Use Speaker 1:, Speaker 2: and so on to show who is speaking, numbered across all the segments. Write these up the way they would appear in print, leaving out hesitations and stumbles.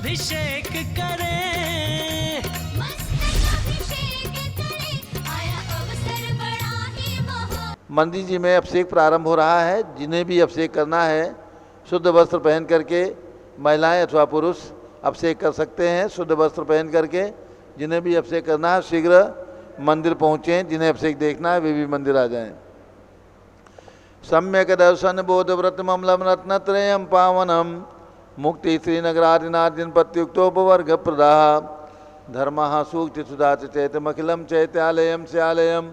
Speaker 1: अभिषेक करें,
Speaker 2: मंदिर जी में अभिषेक प्रारंभ हो रहा है। जिन्हें भी अभिषेक करना है शुद्ध वस्त्र पहन करके महिलाएं अथवा पुरुष अभिषेक कर सकते हैं। शुद्ध वस्त्र पहन करके जिन्हें भी अभिषेक करना है शीघ्र मंदिर पहुँचें। जिन्हें अभिषेक देखना है वे भी मंदिर आ जाएं। सम्यक दर्शन बोध व्रत ममलम रत्नत्रयम पावनम मुक्ति श्रीनगरादिनार्जन पत्युक्तोपवर्ग प्रदा धर्म सूक्ति सुधा चैतमखिलम चैत्यालयम श्यालयम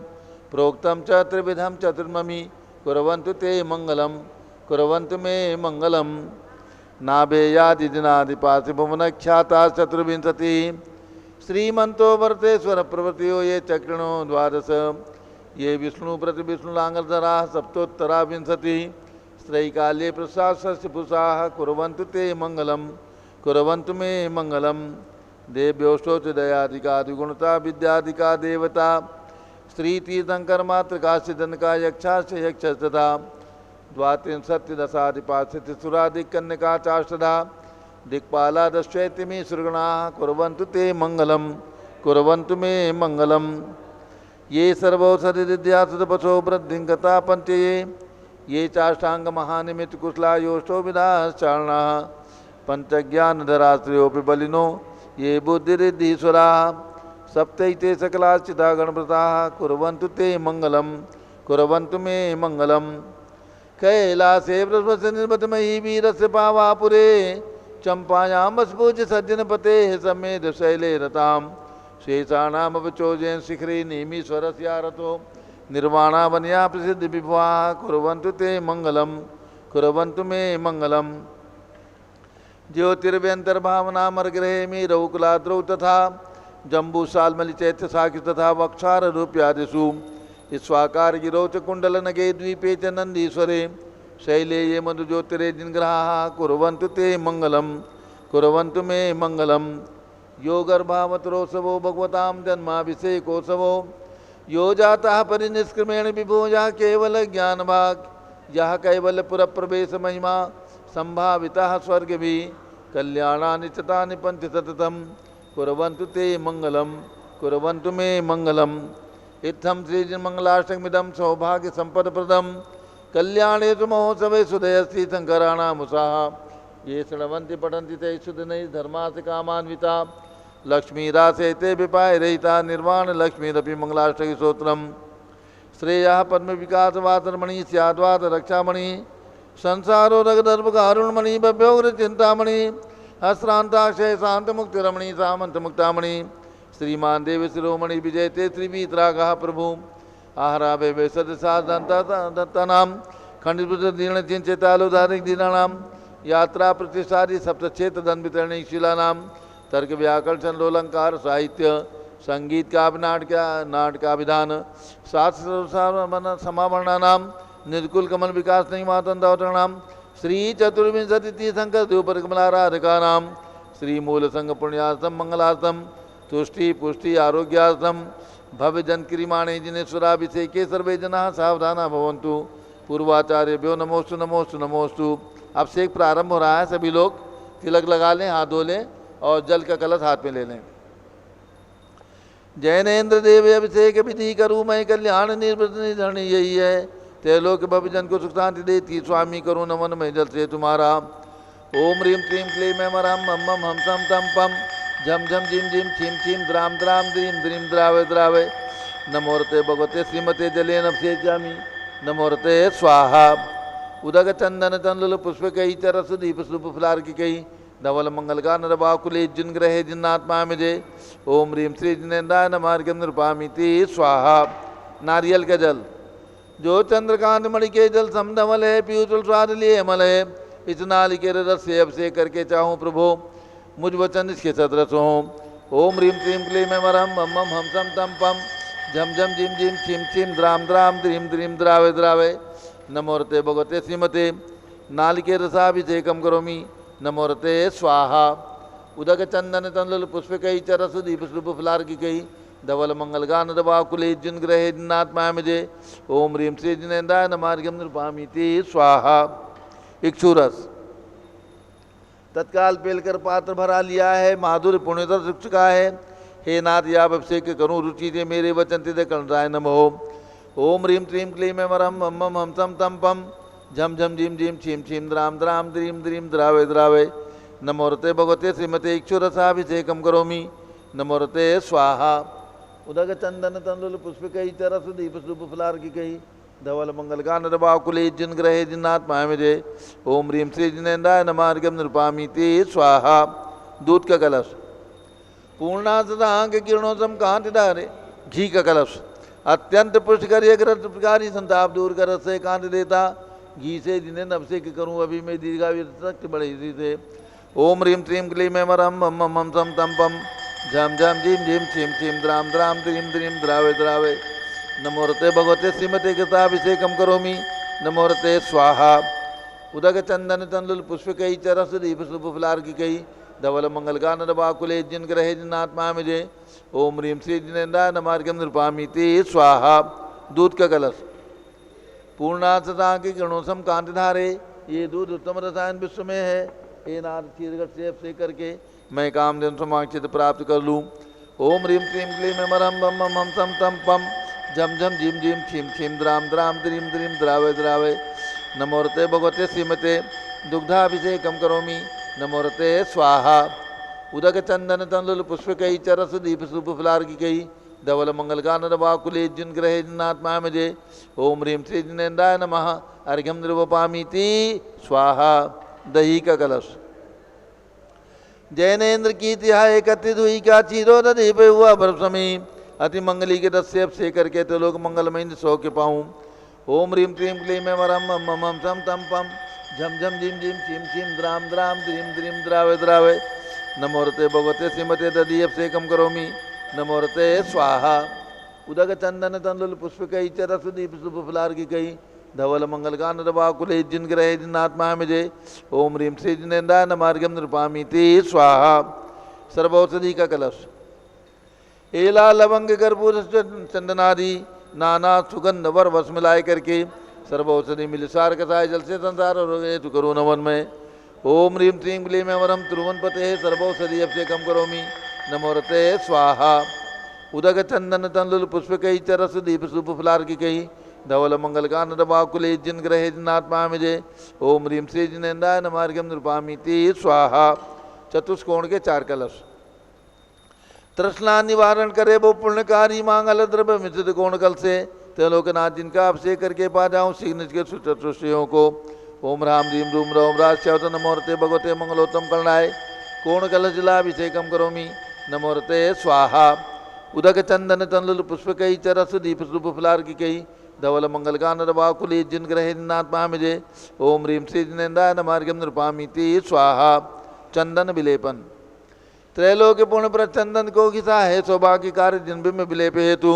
Speaker 2: प्रोक्तम च त्रिविधम चतुर्ममी कुर्वन्तु ते मंगलम कुर्वन्तु मे मंगलम नाभेयादि दिनादिपाति भुवनख्याता चतुर्विंशति श्रीमंतो वर्तेश्वर प्रवृत्तियो ये चक्रिणो द्वादश ये विष्णु प्रति विष्णुलांगधरा सप्तोत्तरा विंशति स्त्रैकाल्ये प्रसादस्य पुषाः कुर्वन्तु ते मंगलम कुर्वन्तु मे मंगलम देव्योष्टोच दयादिकादिगुणता विद्यादिका देवता स्त्री तीर्थंकर मातृकाश्च जनका यक्षाश्च यक्ष तथा द्वात्रिंशत्तिदशाधिपाश्च सुरादिकन्यका चाष्टधा दिक्पाला दश्चैत्यमी सुरगणाः कुर्वन्तु ते मंगलम कुर्वन्तु मे मंगलम ये सर्वौषधि विद्यासुतपशो वृद्धिंगता पंचये ये चाष्टांग महानिमित्त कुशला योष्टो विदाश्चारणाः पंचज्ञानधराश्रयोपि बलिनो ये बुद्धिरिद्धीश्वराः सप्तैते सकलाश्चिता गणप्रताः कुर्वन्तु ते मंगलम कुर्वन्तु मे मंगलम कैलासे बृहस्पति निर्मतमयी वीरस्य पावापुरे चंपायां वसपूज्य सज्जनपते समेत शैले रताम शेषाणामवचोजयन् शिखरे नेमीश्वरस्यारतो निर्वाणावन्या प्रसिद्ध विभवाः कुर्वन्तु ते मंगलम कुर्वन्तु मे मंगलम ज्योतिर्व्यंतर्भावनामर्ग्रहे मे रौकुलाद्रौ तथा जम्बूसालमलि चैत्य साखि तथा वक्षार रूप्यादिषु स्वाकार गिरौ च कुंडलनगे द्वीपे च नंदीश्वरे शैले ये मधुज्योतिरे जिनग्रहाः कुर्वन्तु ते मंगलम कुर्वन्तु मे मंगलम यो गर्भावतरोत्सवो भगवतां जन्माभिषेकोत्सवो यो जाता परिनिष्क्रमेण विभो यः केवल ज्ञानभाग यः कैवल्यपुर प्रवेश महिमा संभाविता स्वर्गभि कल्याणानि चतानि पंच सततम कुर्वन्तु ते मंगलम कुर्वन्तु मे मंगलम इत्थं श्रीमंगलाष्टकमिदं सौभाग्य संपदप्रदं कल्याणेषु महोत्सवेषु दयस्ति शङ्कराणामुषाः ये शृण्वन्ति पठन्ति ते सुदिनैः धर्मार्थ कामान्विता लक्ष्मीरासे ते विपायरहिता निर्वाण लक्ष्मीरपि मंगलाष्टक स्तोत्रम श्रेयः पद्म विकास वातरमणि स्याद्वाद रक्षामणि संसारो रगदर्भकारुणमणि भव्योग्र चिंतामणि अश्रांताक्षय शांत मुक्तिरमणि सामंत मुक्तामणि श्रीमान देव शिरोमणि विजयते त्रिवीतरागः प्रभु आहराभे वे सदसादंतानां खंडित दीर्ण चिंचितालोधारिक दीनानां यात्रा प्रतिष्ठादि सप्तक्षेत्र दन वितरणी शिलानां तर्क व्याकरण लोलंकार साहित्य संगीत का नाटकाभिधान शास्त्र समावर्णानां निर्कुल कमल विकास नहीं मातंदावतरणाम श्री चतुर्विंशति तीर्थंकर द्योपर कमलाराधकानां श्री मूल संघ पुण्यार्थम मंगलार्थम तुष्टि पुष्टि आरोग्यार्थम भव्य जन क्रियमाणे जिनेश्वराभिषेके सर्वे जनाः सावधाना भवन्तु पूर्वाचार्यभ्यो नमोस्तु नमोस्तु नमोस्तु। अभिषेक प्रारंभ हो रहा है। सभी लोग तिलक लगा लें, हाथ धो लें और जल का कलश हाथ में ले लें। जैनेन्द्र देव अभिषेक विधि करूँ मैं कल्याण निर्वृत निधन यही है त्रिलोक भवजन को सुख शांति देती स्वामी करूँ नमन मैं जल से तुम्हारा। ओम ह्रीं क्लीं क्लीं मैं मरम मम मम हम सम तम पम झम झम झिम झिम छिम छिम द्राम द्राम द्रीम द्रीम द्रावे द्रावे नमोरते भगवते श्रीमते जले नभसेजामि नमोरते स्वाहा। उदक चंदन चंदुल पुष्प कई चरस दीप सुप फुलार की कई धवल मंगल का नरबाकुले जिन ग्रहे जिन्नात्मा मिजे ओम ह्रीं श्री जिनेन्द्राय नमार्गम नृपामिति स्वाहा। नारियल का जल जो चंद्रकांत मणि के जल समधवल है पीयूष स्वाद लिए अमल है इस नालिकेर रस से अभिषेक करके चाहूँ प्रभु मुझ वचन इसके सदरस हों। ओम ह्रीं क्लीं क्लीं मैं मरम मम मम हम सम तम पम झम झम झिम झिम छिम छिम द्राम द्राम द्रीम द्रीम द्रावे द्रावे नमोरते भगवते श्रीमते नालिकेर रसाभिषेकम करोमि नमोरते स्वाहा। उदक चंदन तंदुल पुष्प कई चरस दीप सुप फुलार की कई धवल मंगल गान दबाकुले जिन ग्रहे जिन्नात्मा मिजे ओम ह्रीं श्री जिनेन्द्राय नमार्गम नृपामिति स्वाहा। इक्षुरस तत्काल पेलकर पात्र भरा लिया है, माधुर्य पुण्यतर सुख चुका है। हे नाथ याव अभिषेक करूँ रुचि से मेरे वचन ते कर्णराय नमो। ओम ह्रीं क्लीं क्लीं मरम मम मम हम तम तम पम झम झम झीम झीम छीम छीम द्राम द्राम द्रीम द्रीम द्रावे द्रावे। नमोरते भगवते श्रीमते इक्षुरसाभिषेकम करोमि। नमोरते स्वाहा। उदक चंदन तंदुल पुष्पिकई चरस दीप शुभ फलार्किकई धवल मंगल गान रवाकुले जिन ग्रहे जिन्नात्मा मुझे। ओम ह्रीं श्री जिनेन्द्राय नमार्गम निरूपामी ते स्वाहा। दूध का कलश पूर्णांग किरणों सम कांट डारे घी का कलश अत्यंत पुष्कर प्रकारी संताप दूर कर रस से कांट देता। घी से जिन्हें अभिषेक करूँ अभी मैं दीर्घायुक्त बड़े इसी से। ओम ह्रीं क्लीं क्लीं मैं मरम मम मम सम तम पम झम झम झीम झीम छीम छीम द्राम द्राम द्रीम द्रीम द्रावे द्रावे। नमोरते भगवते श्रीमते कृताभिषेकम करोमि। नमोरते स्वाहा। उदक चंदन तंदुल पुष्पिकई चरस दीप शुभ फलार्किकई धवल मंगल गान रवाकुले जिन ग्रहे जिन्नात्मा मुझे। ओम ह्रीं श्री जिनेन्द्राय नमार्गम निरूपामी ते स्वाहा। दूध का कलश पूर्णासता के किरणों सम कांट धारे। ये दूध उत्तम रसायन विश्व में है। हे नाथ चीरगढ़ से करके मैं कामधेनु समाक्षित प्राप्त कर लूँ। ओम ह्रीं क्लीं क्लीं मैं मरम मम मम हम तम तम पम झम झम झीम झीम छीम छीम द्राम द्राम द्रीम द्रीम द्रावे द्रावे। नमोरते भगवते श्रीमते दुग्धाभिषेकम करोमि। नमोरते स्वाहा। उदक चंदन तंदुल पुष्पिकई चरस दीप शुभ फलार्किकई धवल मंगल गान रवाकुले जिन ग्रहे जिन्नात्मा मुझे। ओम ह्रीं श्री जिनेन्द्राय नमः अर्घ्यम निरूपामीति स्वाहा। दही का कलश जैनेन्द्र की तिहाई कथित हुई क्या चीरो दीप हुआ बरसमी। अति मंगली के रस से अभिषेक करके तो लोग मंगलमय सौ के पाऊँ। ओम ह्रीं क्लीं क्लीं मैं मरम मम मम सम तम पम झम झम झीम झीम छीम छीम द्राम द्राम द्रीम द्रीम द्रावे द्रावे। नमोरते भगवते श्रीमते दधी अभिषेकम करोमि। नमोरते स्वाहा। उदक चंदन तंदुल पुष्पिकई चरस दीप शुभ फलार्किकई धवल मंगल गान रवाकुले जिन ग्रहे जिन्नात्मा मुझे। ओम ह्रीं श्री जिनेन्द्राय नमार्गम निरूपामी ते स्वाहा। सर्वौषधि का कलश एला लवंग कर्पूर चंदनादि नाना सुगंध वर वस मिलाए करके सर्वौषधि मिल सार कसाय जल से संसार और हेतु करो नवन में। ओम ह्रीं क्लीं क्लीं मैं वरम त्रिभुवन पते सर्वौषधि अभिषेकम करोमि। नमोरते स्वाहा। उदक चंदन तंदुल पुष्पिकई चरस दीप शुभ फलार्किकई धवल मंगल गान रवाकुले जिन ग्रहे जिन्नात्मा मुझे। ओम ह्रीं श्री जिनेन्द्राय नमार्गम निरूपामी ते स्वाहा। चतुष्कोण के चार कलश तृष्णा निवारण करे वो पुण्यकारी मांगल द्रव्य मिश्रित कोण कल से ते लोकनाथ जिनका अभिषेक करके पा जाऊँ शीघ्र के चतुष्टियों को। ओम राम ह्रीं रूम रोम राज श्यवत नमोरते भगवते मंगलोत्तम करणाय कोण कलश जलाभिषेकम करोमि। नमोरते स्वाहा। उदक चंदन तंदुल पुष्पिकई चरस दीप शुभ फलार्किकई धवल मंगल गान रवाकुले जिन ग्रहे जिन्नात्मा मुझे। ओम ह्रीं श्री जिनेन्द्राय नमार्गम निरूपामी ते स्वाहा। चंदन विलेपन त्रैलोक्य पूर्ण पर चंदन को घिसा है सौभाग्य कार्य जिन में विलेप हेतु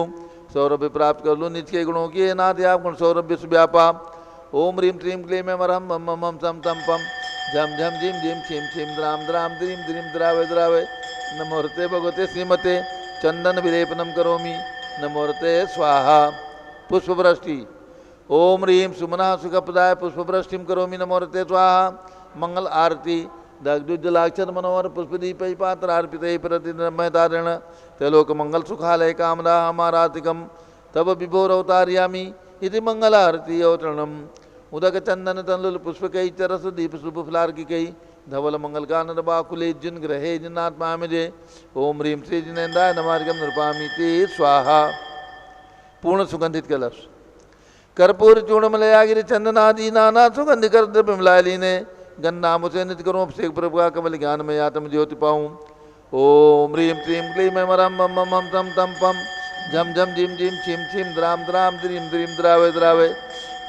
Speaker 2: सौरभ्य प्राप्त कर लूँ। निज के गुणों की नाथ आप गुण सौरभ विश्व व्यापा। ओम ह्रीं क्लीं क्लीं मैं मरम मम मम सम तम पम झम झम झीम झीम छीम छीम द्राम द्राम द्रीम द्रीम द्रावे द्रावे। नमोरते भगवते श्रीमते चंदन विलेपनम करोमि। नमोरते स्वाहा। पुष्पवृष्टि ओम ह्रीं सुमना सुखप्रदाय पुष्पवृष्टिम करोमि। नमोरते स्वाहा। मंगल आरती दग्धुज्जलाक्षर मनोहर पुष्पदीप पात्र अर्पित प्रतिमहतारण तैलोक मंगल सुखालय कामना हमारातिकम तब विभोर अवतार्यामी इति मंगल आरती अवतरणम। उदक चंदन तंदुल पुष्पिकई चरस दीप शुभ फलार्किकई धवल मंगल गान रवाकुले जिन ग्रहे जिन्नात्मा मुझे। ओम ह्रीं श्री जिनेन्द्राय नमार्गम निरूपामी ते स्वाहा। पूर्ण सुगंधित कलश कर्पूर चूर्णमलयागिरि चंदनादि नाना सुगंधि कर द्रव्य मिलाय लीने गन्नाम से नित्य करूँ अभिषेक प्रभु का कमल ज्ञान में आत्म ज्योति पाऊँ। ओम ह्रीं क्लीं क्लीं मैं मरम मम मम तम तम पम झम झम झीम झीम छीम छीम द्राम द्राम द्रीम द्रीम द्रावे द्रावे।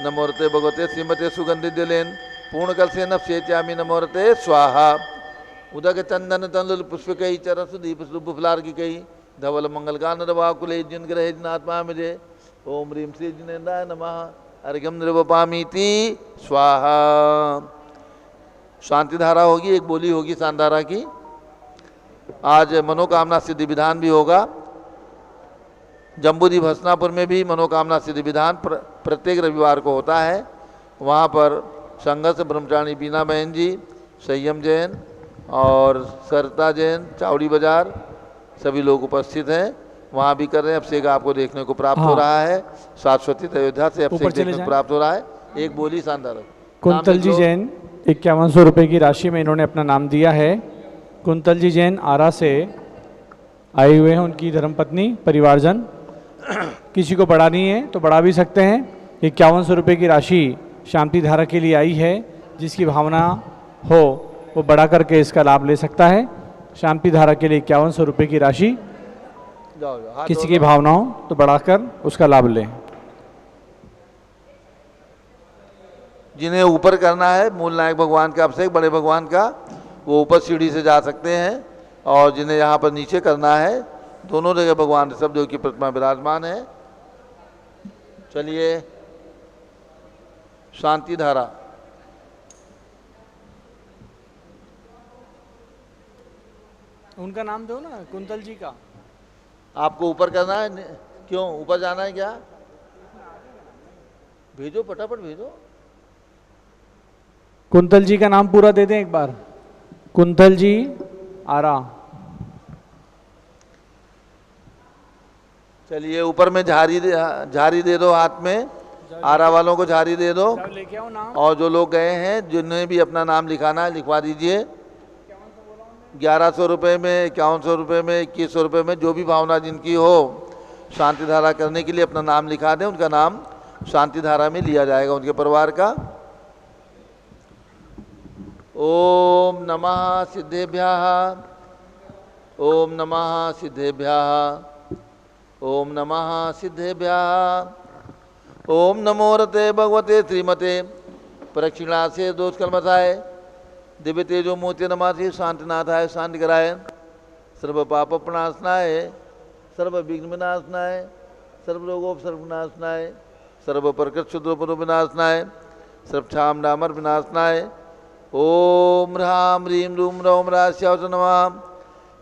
Speaker 2: नमोरते भगवते श्रीमते सुगंधित जलेन पूर्ण कल से नफसेत्यामी। नमोरते स्वाहा। उदक चंदन तंदुल पुष्पिकई चरस दीप शुभ फलार्किकई धवल मंगल गान रवाकुले जिन ग्रहे जिन्नात्मा मुझे। ओम ह्रीं श्री जिनेन्द्राय नमः अर्घ्यम निरूपामीति स्वाहा। शांति धारा होगी, एक बोली होगी शांधारा की। आज मनोकामना सिद्धि विधान भी होगा। जम्बूद्वीप हसनापुर में भी मनोकामना सिद्धि विधान प्रत्येक रविवार को होता है। वहाँ पर संघर्ष ब्रह्मचारी बीना बहन जी, संयम जैन, और सरता जैन चावड़ी बाजार सभी लोग उपस्थित हैं, वहाँ भी कर रहे हैं। अभिषेक आपको देखने को प्राप्त हो रहा है, शाश्वती अयोध्या से अभिषेक देखने को प्राप्त हो रहा है। एक बोली शानदार।
Speaker 3: कुंतल जी जैन 5100 रुपये की राशि में इन्होंने अपना नाम दिया है। कुंतल जी जैन आरा से आए हुए हैं, उनकी धर्मपत्नी परिवारजन। किसी को बढ़ानी है तो बढ़ा भी सकते हैं। 5100 रुपये की राशि शांति धारा के लिए आई है, जिसकी भावना हो वो बढ़ा करके इसका लाभ ले सकता है। शांति धारा के लिए 5100 रुपये की राशि, किसी की भावना हो तो बढ़ाकर उसका लाभ लें।
Speaker 2: जिन्हें ऊपर करना है मूल नायक भगवान का अभिषेक, बड़े भगवान का, वो ऊपर सीढ़ी से जा सकते हैं। और जिन्हें यहाँ पर नीचे करना है, दोनों जगह भगवान ऋषभदेव की प्रतिमा विराजमान है। चलिए शांति धारा।
Speaker 3: उनका नाम दो ना, कुंतल जी का।
Speaker 2: आपको ऊपर करना है, क्यों ऊपर जाना है क्या? भेजो फटाफट भेजो।
Speaker 3: कुंतल जी का नाम पूरा दे दें एक बार। कुंतल जी आरा।
Speaker 2: चलिए ऊपर में झारी दे दो, हाथ में आरा वालों को झारी दे दो।
Speaker 3: लेके आओ नाम।
Speaker 2: और जो लोग गए हैं जिन्हें भी अपना नाम लिखाना है लिखवा दीजिए। 1100 रुपये में, 5100 रुपये में, 2100 रुपये में, जो भी भावना जिनकी हो शांति धारा करने के लिए अपना नाम लिखा दें। उनका नाम शांति धारा में लिया जाएगा, उनके परिवार का। ओम नमः सिद्धेभ्यः, ओम नमः सिद्धेभ्यः, ओम नमः सिद्धेभ्यः। ओम नमो रते भगवते श्रीमते प्रक्षिणासे दोषकर्मसाय दिव्य तेजो मूर्ति नमासि शांतिनाथाय शांति कराय सर्व पाप प्रणाशनाय सर्व विघ्न विनाशनाय सर्व रोगोपसर्ग विनाशनाय सर्व प्रकृत शुद्रोपरो विनाशनाय सर्व क्षाम डामर विनाशनाय। ओम ह्राम ह्रीम रूम रौम राश्यावच नमः।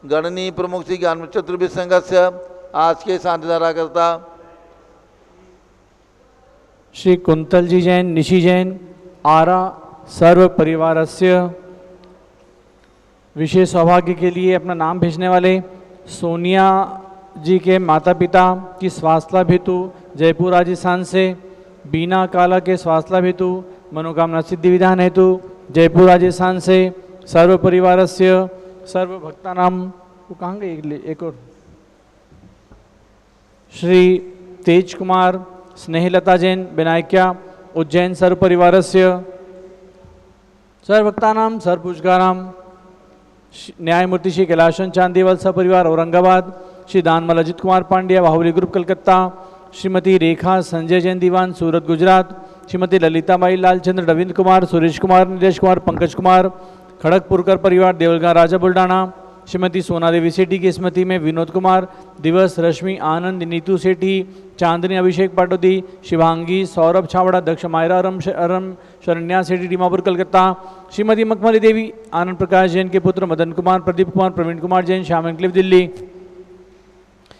Speaker 2: गणनी प्रमुख श्री ज्ञान चतुर्भिद संघस्य आज के शांति धारा करता
Speaker 3: श्री कुंतल जी जैन निशि जैन आरा सर्व परिवारस्य विशेष सौभाग्य के लिए अपना नाम भेजने वाले सोनिया जी के माता पिता की स्वास्थ्य लाभ हेतु जयपुर राजस्थान से, बीना काला के स्वास्थ्य लाभ हेतु मनोकामना सिद्धि विधान हेतु जयपुर राजस्थान से, सर्व परिवारस्य सर्व भक्ता नाम वो कहाँ गए एक और श्री तेज कुमार स्नेहलता जैन विनायक्या उज्जैन सर्व परिवारस्य सर्वभक्तानां सर्वपूजकानां न्यायमूर्ति श्री कैलाशन चांदीवाल सपरिवार औरंगाबाद, श्री दानमल अजित कुमार पांड्या बाहुबली ग्रुप कलकत्ता, श्रीमती रेखा संजय जैन दीवान सूरत गुजरात, श्रीमती ललिताबाई लालचंद्र रविंद्र कुमार सुरेश कुमार नीलेश कुमार पंकज कुमार खड़गपुरकर परिवार देवलगा राजा बुल्डाना, श्रीमती सोना देवी सेठी की स्मृति में विनोद कुमार दिवस, रश्मि आनंद नीतू सेठी, चांदनी अभिषेक पाटोदी, शिवांगी सौरभ छावड़ा दक्ष मायरा अरम शरण्या सेठी दीमापुर कलकत्ता, श्रीमती मखमली देवी आनंद प्रकाश जैन के पुत्र मदन कुमार प्रदीप कुमार प्रवीण कुमार जैन श्याम एनक्लेव दिल्ली,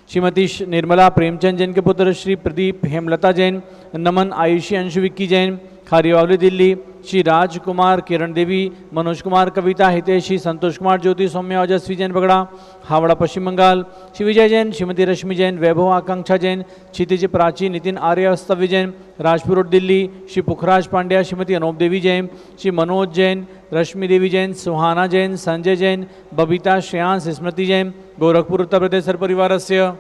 Speaker 3: श्रीमती निर्मला प्रेमचंद जैन के पुत्र श्री प्रदीप हेमलता जैन नमन आयुषी अंशु विक्की जैन खारीवावली दिल्ली, श्री राजकुमार किरण देवी मनोज कुमार कविता हितेशी संतोष कुमार ज्योति सौम्या ओजस्वी जैन बगड़ा हावड़ा पश्चिम बंगाल, श्री विजय जैन श्रीमती रश्मि जैन वैभव आकांक्षा जैन क्षितिज प्राची नितिन आर्य स्तव्य जैन राजपुर रोड दिल्ली, श्री पुखराज पांड्या श्रीमती अनूप देवी जैन श्री मनोज जैन रश्मि देवी जैन सुहाना जैन संजय जैन बबीता श्रेयांश स्मृति जैन गोरखपुर उत्तर प्रदेश परिवारस्य,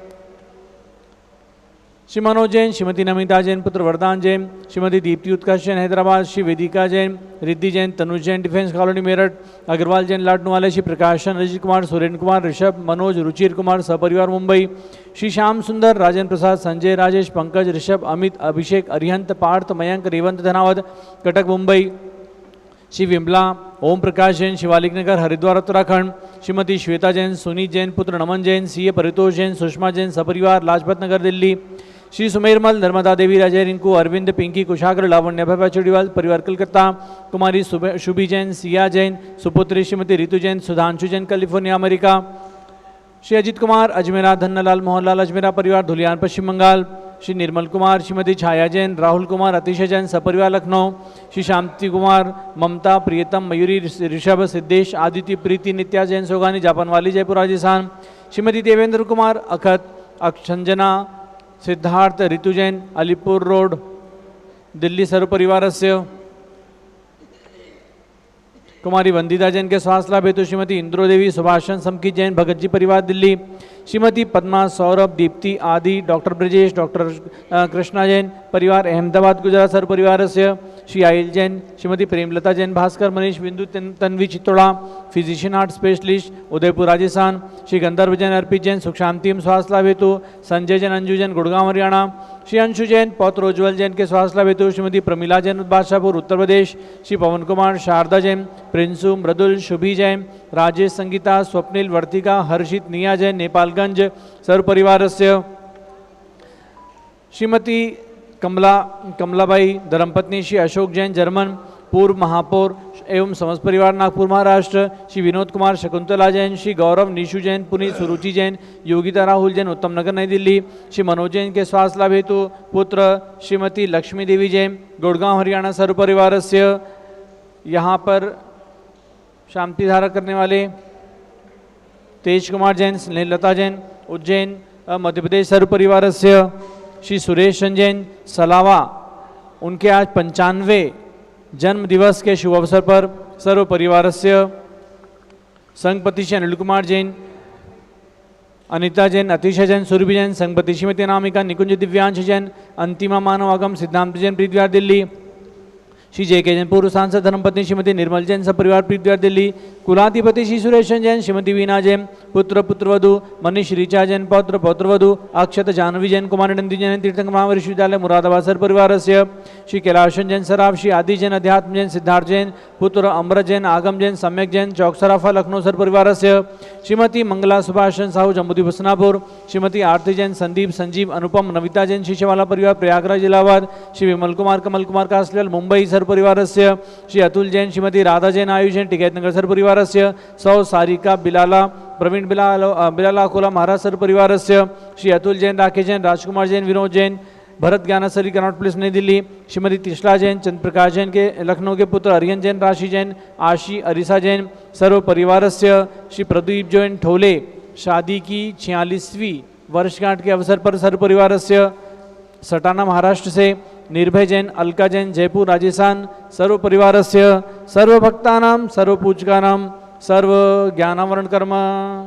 Speaker 3: श्री मनोज जैन श्रीमती नमिता जैन पुत्र वरदान जैन श्रीमती दीप्ति उत्कर्ष जैन हैदराबाद, श्री वेदिका जैन रिद्धि जैन तनुज जैन डिफेंस कॉलोनी मेरठ, अग्रवाल जैन लाडनू वाले, श्री प्रकाशन रजित कुमार सुरेंद्र कुमार ऋषभ मनोज रुचिर कुमार सपरिवार मुंबई, श्री श्याम सुंदर राजेंद्र प्रसाद संजय राजेश पंकज ऋषभ अमित अभिषेक अरिहंत पार्थ मयंक रेवंत धनावत कटक मुंबई, श्री विमला ओम प्रकाश जैन शिवालिक नगर हरिद्वार उत्तराखंड, श्रीमती श्वेता जैन सुनीत जैन पुत्र नमन जैन सीए परितोष जैन सुषमा जैन सपरिवार लाजपत नगर दिल्ली, श्री सुमेरमल नर्मदा देवी राजय रिंकू अरविंद पिंकी कुशाग्र लावण्य भव्य चुड़ीवाल परिवार कलकत्ता, कुमारी शुभी जैन सिया जैन सुपुत्री श्रीमती ऋतु जैन सुधांशु जैन कैलिफोर्निया अमेरिका, श्री अजित कुमार अजमेरा धन्नालाल मोहनलाल अजमेरा परिवार धुलियान पश्चिम बंगाल, श्री निर्मल कुमार, श्रीमती छाया जैन, राहुल कुमार, अतिशय जैन सपरिवार लखनऊ, श्री शांति कुमार, ममता, प्रियतम, मयूरी, ऋषभ, सिद्धेश, आदित्य, प्रीति, नित्या जैन सोगानी, जापानवाली, जयपुर राजस्थान, श्रीमती देवेंद्र कुमार, अखत, अक्षंजना, सिद्धार्थ, ऋतु जैन, अलीपुर रोड, दिल्ली सर्वपरिवारस्य, कुमारी वंदिता जैन के स्वास्थ्य लाभ हेतु श्रीमती इंद्रो देवी, सुभाषचंद्र समकी जैन, भगत जी परिवार दिल्ली, श्रीमती पद्मा, सौरभ, दीप्ति, आदि, डॉक्टर ब्रजेश, डॉक्टर कृष्णा जैन परिवार अहमदाबाद गुजरात सर परिवार से, Shri Ayal Jain, Shrimati Premlata Jain, Bhaskar, Manish, Bindu, Tanvi Chittora, physician art specialist, Udaipur Rajasthan, Shri Gandharv Jain, अर्पित जैन, सुखशांतिम स्वास्थ्य लाभ हेतु, संजय जैन, अंजू जैन, गुड़गांव हरियाणा, श्री अंशु जैन, पौत्र उज्ज्वल जैन के स्वास्थ्य लाभ हेतु श्रीमती प्रमिला जैन, बादशाहपुर उत्तर प्रदेश, श्री पवन कुमार, शारदा जैन, प्रिंसु, मृदुल, शुभी जैन, राजेश, संगीता, स्वप्निल, वर्तिका, हर्षित, निया जैन, नेपालगंज सर्व परिवार से, श्रीमती कमलाबाई, धर्मपत्नी श्री अशोक जैन, जर्मन, पूर्व महापौर एवं समस्त परिवार नागपुर महाराष्ट्र, श्री विनोद कुमार, शकुंतला जैन, श्री गौरव, निशु जैन, पुनीत, सुरुचि जैन, योगिता राहुल जैन, उत्तम नगर नई दिल्ली, श्री मनोज जैन के स्वास्थ्य लाभ हेतु पुत्र श्रीमती लक्ष्मी देवी जैन, गुड़गांव हरियाणा सर्व परिवार से। यहाँ पर शांति धारा करने वाले तेज कुमार जैन, स्नेहलता जैन, उज्जैन मध्य प्रदेश सर्व परिवार से, श्री सुरेश जैन, सलावा, उनके आज 95वें जन्म दिवस के शुभ अवसर पर सर्व परिवार से, संघपति श्री अनिल कुमार जैन, अनिता जैन, अतिशय जैन, सुरभि जैन, संघपति श्रीमती अनामिका, निकुंज दिव्यांश जैन, अंतिमा मानव आगम, सिद्धांत जैन, प्रीतिवार दिल्ली, श्री जय के जैन, पूर्व सांसद, धर्मपत्नी श्रीमती निर्मल जैन, सपरिवार प्रीतिवार दिल्ली, कुलाधिपति श्री सुरेश जैन, श्रीमती वीना जैन, पुत्र पुत्रवधु मनीष ऋचा जैन, पौत्र पौत्रवधु अक्षत जानवी जैन, कुमार नंदी जैन, तीर्थंकर महावीर विश्वविद्यालय मुरादाबाद सर परिवार से, श्री कैलाशन जैन, सराफ, श्री आदि जैन, अध्यात्म जैन, सिद्धार्थ जैन, पुत्र अमृत जैन, आगम जैन, सम्यक जैन, चौकसराफा लखनऊ सर परिवार से, श्रीमती मंगला सुभाषचंद्र साहू, जम्मूदीप हसनापुर, श्रीमती आरती जैन, संदीप, संजीव, अनुपम, नविता जैन, शीशेवाला परिवार प्रयागराज इलाहाबाद, श्री विमल कुमार, कमल कुमार कासलाल, मुंबई सर परिवार से, श्री अतुल जैन, श्रीमती राधा जैन, आयुष जैन, टिकैत नगर सर परिवार से, सौ सारिका बिलाला, प्रवीण बिलाला अकोला महाराज सर परिवार से, श्री अतुल जैन, राकेश जैन, राजकुमार जैन, विनोद जैन, भरत ज्ञानासरी कनॉट प्लेस नई दिल्ली, श्रीमती तिशला जैन, चंद्रप्रकाश जैन के लखनऊ के पुत्र अरियन जैन, राशि जैन, आशी, अरिसा जैन, सर्व परिवार से, श्री प्रदीप जैन ठोले, शादी की 46वीं वर्षगांठ के अवसर पर सर्व परिवार से, सटाना महाराष्ट्र से, निर्भय जैन, अलका जैन, जयपुर राजस्थान सर्व परिवार से, सर्व भक्तानां सर्व पूजकानां सर्व ज्ञानावरण कर्म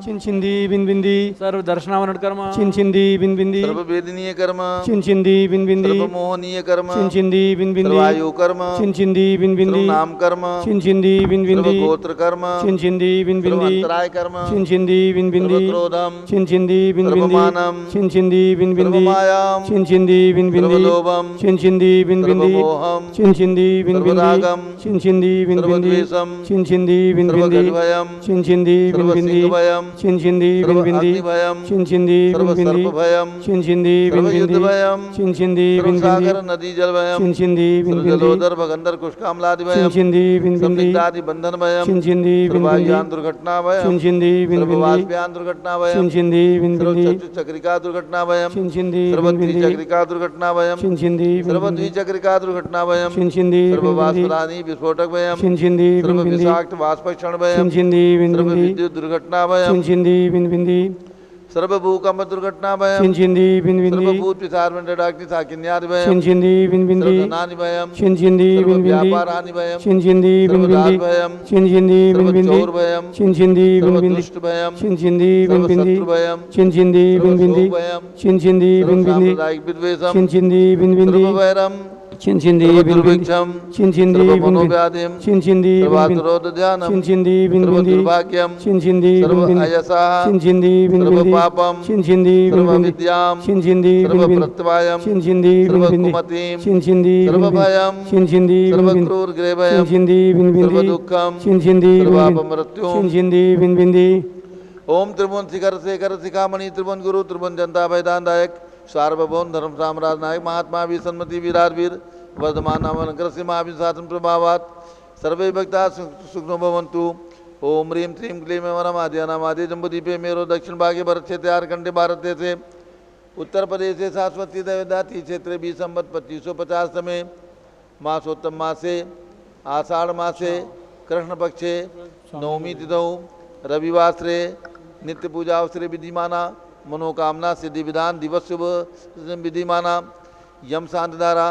Speaker 4: चिंचिंदी बिंबिंदी,
Speaker 3: सर्व दर्शनावरण कर्म
Speaker 4: चिंचिंदी बिंबिंदी,
Speaker 2: सर्व वेदनीय कर्म,
Speaker 4: चिंचिंदी बिंबिंदी,
Speaker 2: सर्व मोहनीय कर्म,
Speaker 4: चिंचिंदी बिंबिंदी,
Speaker 2: सर्व आयु कर्म,
Speaker 4: चिंचिंदी बिंबिंदी,
Speaker 2: सर्व नाम कर्म,
Speaker 4: चिंचिंदी
Speaker 2: सर्व
Speaker 4: बिंबिंदी,
Speaker 2: गोत्र कर्म,
Speaker 4: चिंचिंदी
Speaker 2: सर्व
Speaker 4: बिंबिंदी,
Speaker 2: अंतराय कर्म,
Speaker 4: चिंचिंदी बिंबिंदी,
Speaker 2: सर्व क्रोधम,
Speaker 4: चिंचिंदी
Speaker 2: सर्व
Speaker 4: बिंबिंदी,
Speaker 2: मानम,
Speaker 4: चिंचिंदी
Speaker 2: सर्व
Speaker 4: बिंबिंदी,
Speaker 2: मायाम,
Speaker 4: चिंचिंदी
Speaker 2: सर्व
Speaker 4: बिंबिंदी,
Speaker 2: लोभम,
Speaker 4: चिंचिंदी
Speaker 2: सर्व
Speaker 4: बिंबिंदी,
Speaker 2: मोहम,
Speaker 4: चिंचिंदी
Speaker 2: सर्व
Speaker 4: बिंबिंदी,
Speaker 2: रागम,
Speaker 4: चिंचिंदी
Speaker 2: सर्व
Speaker 4: बिंबिंदी,
Speaker 2: द्वेषम,
Speaker 4: चिंचिंदी
Speaker 2: सर्व
Speaker 4: बिंबिंदी,
Speaker 2: गजभयम,
Speaker 4: चिंचिंदी
Speaker 2: सर्व
Speaker 4: बिंबिंदी,
Speaker 2: सिंहभयम,
Speaker 4: चिंचिंदी
Speaker 2: सर्व
Speaker 4: बिंबिंदी,
Speaker 2: अग्निभयम,
Speaker 4: चिंचिंदी
Speaker 2: सर्व
Speaker 4: बिंबिंदी,
Speaker 2: सर्पभयम,
Speaker 4: चिंचिंदी
Speaker 2: सर्व
Speaker 4: बिंबिंदी,
Speaker 2: युद्धभयम,
Speaker 4: चिंचिंदी
Speaker 2: सर्व
Speaker 4: बिंबिंदी,
Speaker 2: सागर नदी जलभयम,
Speaker 4: चिंचिंदी
Speaker 2: सर्व
Speaker 4: बिंबिंदी,
Speaker 2: जलोदर भगंदर कुष्कामलादिभयम,
Speaker 4: चिंचिंदी बिंबिंदी,
Speaker 2: संदिग्धादि बंधन भयम,
Speaker 4: चिंचिंदी
Speaker 2: सर्व
Speaker 4: बिंबिंदी,
Speaker 2: वायुयान दुर्घटना भयम,
Speaker 4: चिंचिंदी
Speaker 2: सर्व
Speaker 4: बिंबिंदी,
Speaker 2: वाष्पयान दुर्घटना भयम,
Speaker 4: चिंचिंदी
Speaker 2: सर्व
Speaker 4: बिंबिंदी,
Speaker 2: चक्रिका दुर्घटना भयम,
Speaker 4: चिंचिंदी
Speaker 2: सर्व
Speaker 4: बिंबिंदी,
Speaker 2: द्विचक्रिका दुर्घटना भयम,
Speaker 4: चिंचिंदी
Speaker 2: सर्व
Speaker 4: बिंबिंदी,
Speaker 2: द्विचक्रिका दुर्घटना भयम,
Speaker 4: चिंचिंदी
Speaker 2: सर्व
Speaker 4: बिंबिंदी,
Speaker 2: वाष्पदानी विस्फोटक भयम,
Speaker 4: चिंचिंदी
Speaker 2: सर्व
Speaker 4: बिंबिंदी,
Speaker 2: विषाक्त वाष्पक्षण भयम,
Speaker 4: चिंचिंदी
Speaker 2: सर्व
Speaker 4: बिंबिंदी,
Speaker 2: विद्युत दुर्घटना भयम,
Speaker 4: चिंचिंदी बिंबिंदी,
Speaker 2: सर्व भूकंप दुर्घटना भयम,
Speaker 4: चिंचिंदी
Speaker 2: सर्व
Speaker 4: बिंबिंदी,
Speaker 2: भूत पिसार डाक्ति साकिन्यादि भयम,
Speaker 4: चिंचिंदी
Speaker 2: सर्व
Speaker 4: बिंबिंदी,
Speaker 2: धनानि भयम,
Speaker 4: चिंचिंदी
Speaker 2: सर्व
Speaker 4: बिंबिंदी,
Speaker 2: व्यापार हानि भयम,
Speaker 4: चिंचिंदी
Speaker 2: सर्व
Speaker 4: बिंबिंदी,
Speaker 2: राज भयम,
Speaker 4: चिंचिंदी
Speaker 2: सर्व
Speaker 4: बिंबिंदी,
Speaker 2: चौर भयम,
Speaker 4: चिंचिंदी
Speaker 2: सर्व
Speaker 4: बिंबिंदी,
Speaker 2: दुष्ट भयम,
Speaker 4: चिंचिंदी
Speaker 2: सर्व
Speaker 4: बिंबिंदी,
Speaker 2: शत्रु भयम,
Speaker 4: चिंचिंदी
Speaker 2: सर्व
Speaker 4: बिंबिंदी,
Speaker 2: शोक भयम,
Speaker 4: चिंचिंदी
Speaker 2: सर्व
Speaker 4: बिंबिंदी,
Speaker 2: सांप्रदायिक विद्वेषम,
Speaker 4: चिंचिंदी बिंबिंदी,
Speaker 2: सर्व वैरम,
Speaker 4: चिंचिंदी
Speaker 2: सर्व
Speaker 4: बिंबिंदी,
Speaker 2: दुर्भिक्षम,
Speaker 4: चिंचिंदी
Speaker 2: सर्व
Speaker 4: बिंबिंदी,
Speaker 2: मनोव्याधिम,
Speaker 4: चिंचिंदी
Speaker 2: सर्व
Speaker 4: बिंबिंदी,
Speaker 2: आतुरोध ध्यानम,
Speaker 4: चिंचिंदी
Speaker 2: सर्व
Speaker 4: बिंबिंदी,
Speaker 2: दुर्भाग्यम,
Speaker 4: चिंचिंदी
Speaker 2: सर्व
Speaker 4: बिंबिंदी,
Speaker 2: अयसः,
Speaker 4: चिंचिंदी
Speaker 2: सर्व
Speaker 4: बिंबिंदी,
Speaker 2: पापम,
Speaker 4: चिंचिंदी
Speaker 2: सर्व
Speaker 4: बिंबिंदी,
Speaker 2: विद्याम,
Speaker 4: चिंचिंदी
Speaker 2: सर्व
Speaker 4: बिंबिंदी,
Speaker 2: प्रत्यवायम,
Speaker 4: चिंचिंदी
Speaker 2: सर्व
Speaker 4: बिंबिंदी,
Speaker 2: कुमतिम,
Speaker 4: चिंचिंदी
Speaker 2: सर्व
Speaker 4: बिंबिंदी,
Speaker 2: भयम,
Speaker 4: चिंचिंदी
Speaker 2: सर्व
Speaker 4: बिंबिंदी,
Speaker 2: क्रूर गृहभयम,
Speaker 4: चिंचिंदी
Speaker 2: सर्व
Speaker 4: बिंबिंदी,
Speaker 2: दुःखम,
Speaker 4: चिंचिंदी
Speaker 2: सर्व
Speaker 4: बिंबिंदी,
Speaker 2: अपमृत्युम,
Speaker 4: चिंचिंदी बिंबिंदी,
Speaker 2: ओम त्रिभुवन शिखर शेखर शिखामणि त्रिभुवन गुरु त्रिभुवन जनता वैदानदायक सार्वभौम धर्म साम्राज्य नायक महात्मा वीर सन्मति वीरारवीर वर्धमान नामकर से महावीर शासन प्रभावात सर्वे भक्ता सुखनो भवन्तु। ओम ह्रीं श्रीं क्लीं वरम आद्यानाम आदि जम्बूदीपे मेरो दक्षिण भागे भरत क्षेत्रे आर्कंडे भारत देशे उत्तर प्रदेश से शाश्वती देवदाती क्षेत्र भी संवत 2550 में मासोत्तम मासे आषाढ़ मासे कृष्ण पक्षे नवमी तिथौ रविवासरे नित्य पूजा अवसरे विधिमाना मनोकामना सिद्धि विधान दिवस शुभ विधिमाना यम शांतिधारा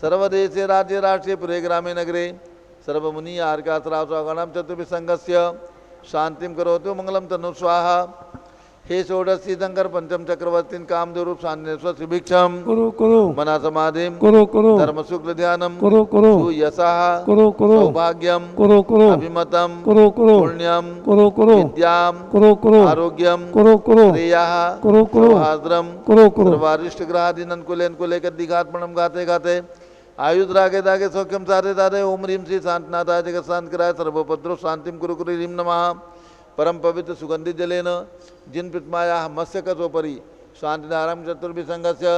Speaker 2: सर्वदेशे राज्य राष्ट्रीय पुरे ग्रामे नगरे सर्वमुनि आर्कासरासगणम चतुर्विसंगस्य शांतिम करोतु मंगलम तनु स्वाहा। हे षोडशी शंकर पंचम चक्रवर्ती कामदेव शांतिनेश्वर श्रीभिक्षम
Speaker 4: कुरु कुरु
Speaker 2: मना समाधिम
Speaker 4: कुरु कुरु
Speaker 2: धर्म शुक्ल ध्यानम
Speaker 4: कुरु कुरु
Speaker 2: सुयशः
Speaker 4: कुरु कुरु
Speaker 2: सौभाग्यम
Speaker 4: कुरु कुरु
Speaker 2: अभिमतम
Speaker 4: कुरु कुरु
Speaker 2: पुण्यम
Speaker 4: कुरु कुरु
Speaker 2: विद्याम
Speaker 4: कुरु कुरु
Speaker 2: आरोग्यम
Speaker 4: कुरु कुरु
Speaker 2: श्रेयः
Speaker 4: कुरु कुरु
Speaker 2: सौहार्द्रम
Speaker 4: कुरु कुरु
Speaker 2: सर्वारिष्ट ग्रहादीन अनुकूले कद्दिघात्मणम गाते गाते आयुध रागे दागे सौख्यम सारे दारे ओम ह्रीम श्री शांतनाथाय जगत शांत कराय सर्वोपद्रव शांतिम कुरु कुरु ह्रीम नमः। परम पवित्र सुगंधित जलेन जिन प्रतिमाया मत्स्य कथोपरि शांतिधाराम चतुर्विसंगस्य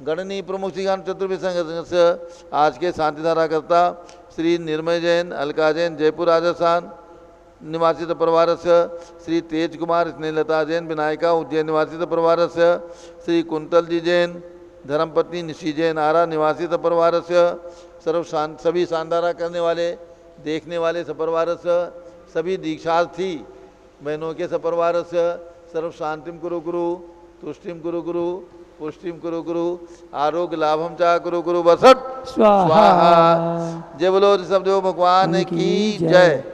Speaker 2: गणनीय प्रमुख श्रीगान चतुर्विसंगस्य आज के शांतिधारा करता श्री निर्मय जैन अलका जैन जयपुर राजस्थान निवासित परिवार से श्री तेज कुमार स्नेहलता जैन विनायका उज्जैन निवासित परिवार से श्री कुंतल जी जैन धर्मपत्नी निशी जैन आरा निवासित परिवार से सभी शानदारा करने वाले देखने वाले सपरिवार से सभी दीक्षार्थी बहनों के सपरिवार से सर्व शांतिम कुरु गुरु तुष्टिम कुरु गुरु पुष्टिम कुरु गुरु आरोग्य लाभम चा कुरु गुरु वसट स्वाहा। जय बोलो ऋषभदेव भगवान की जय।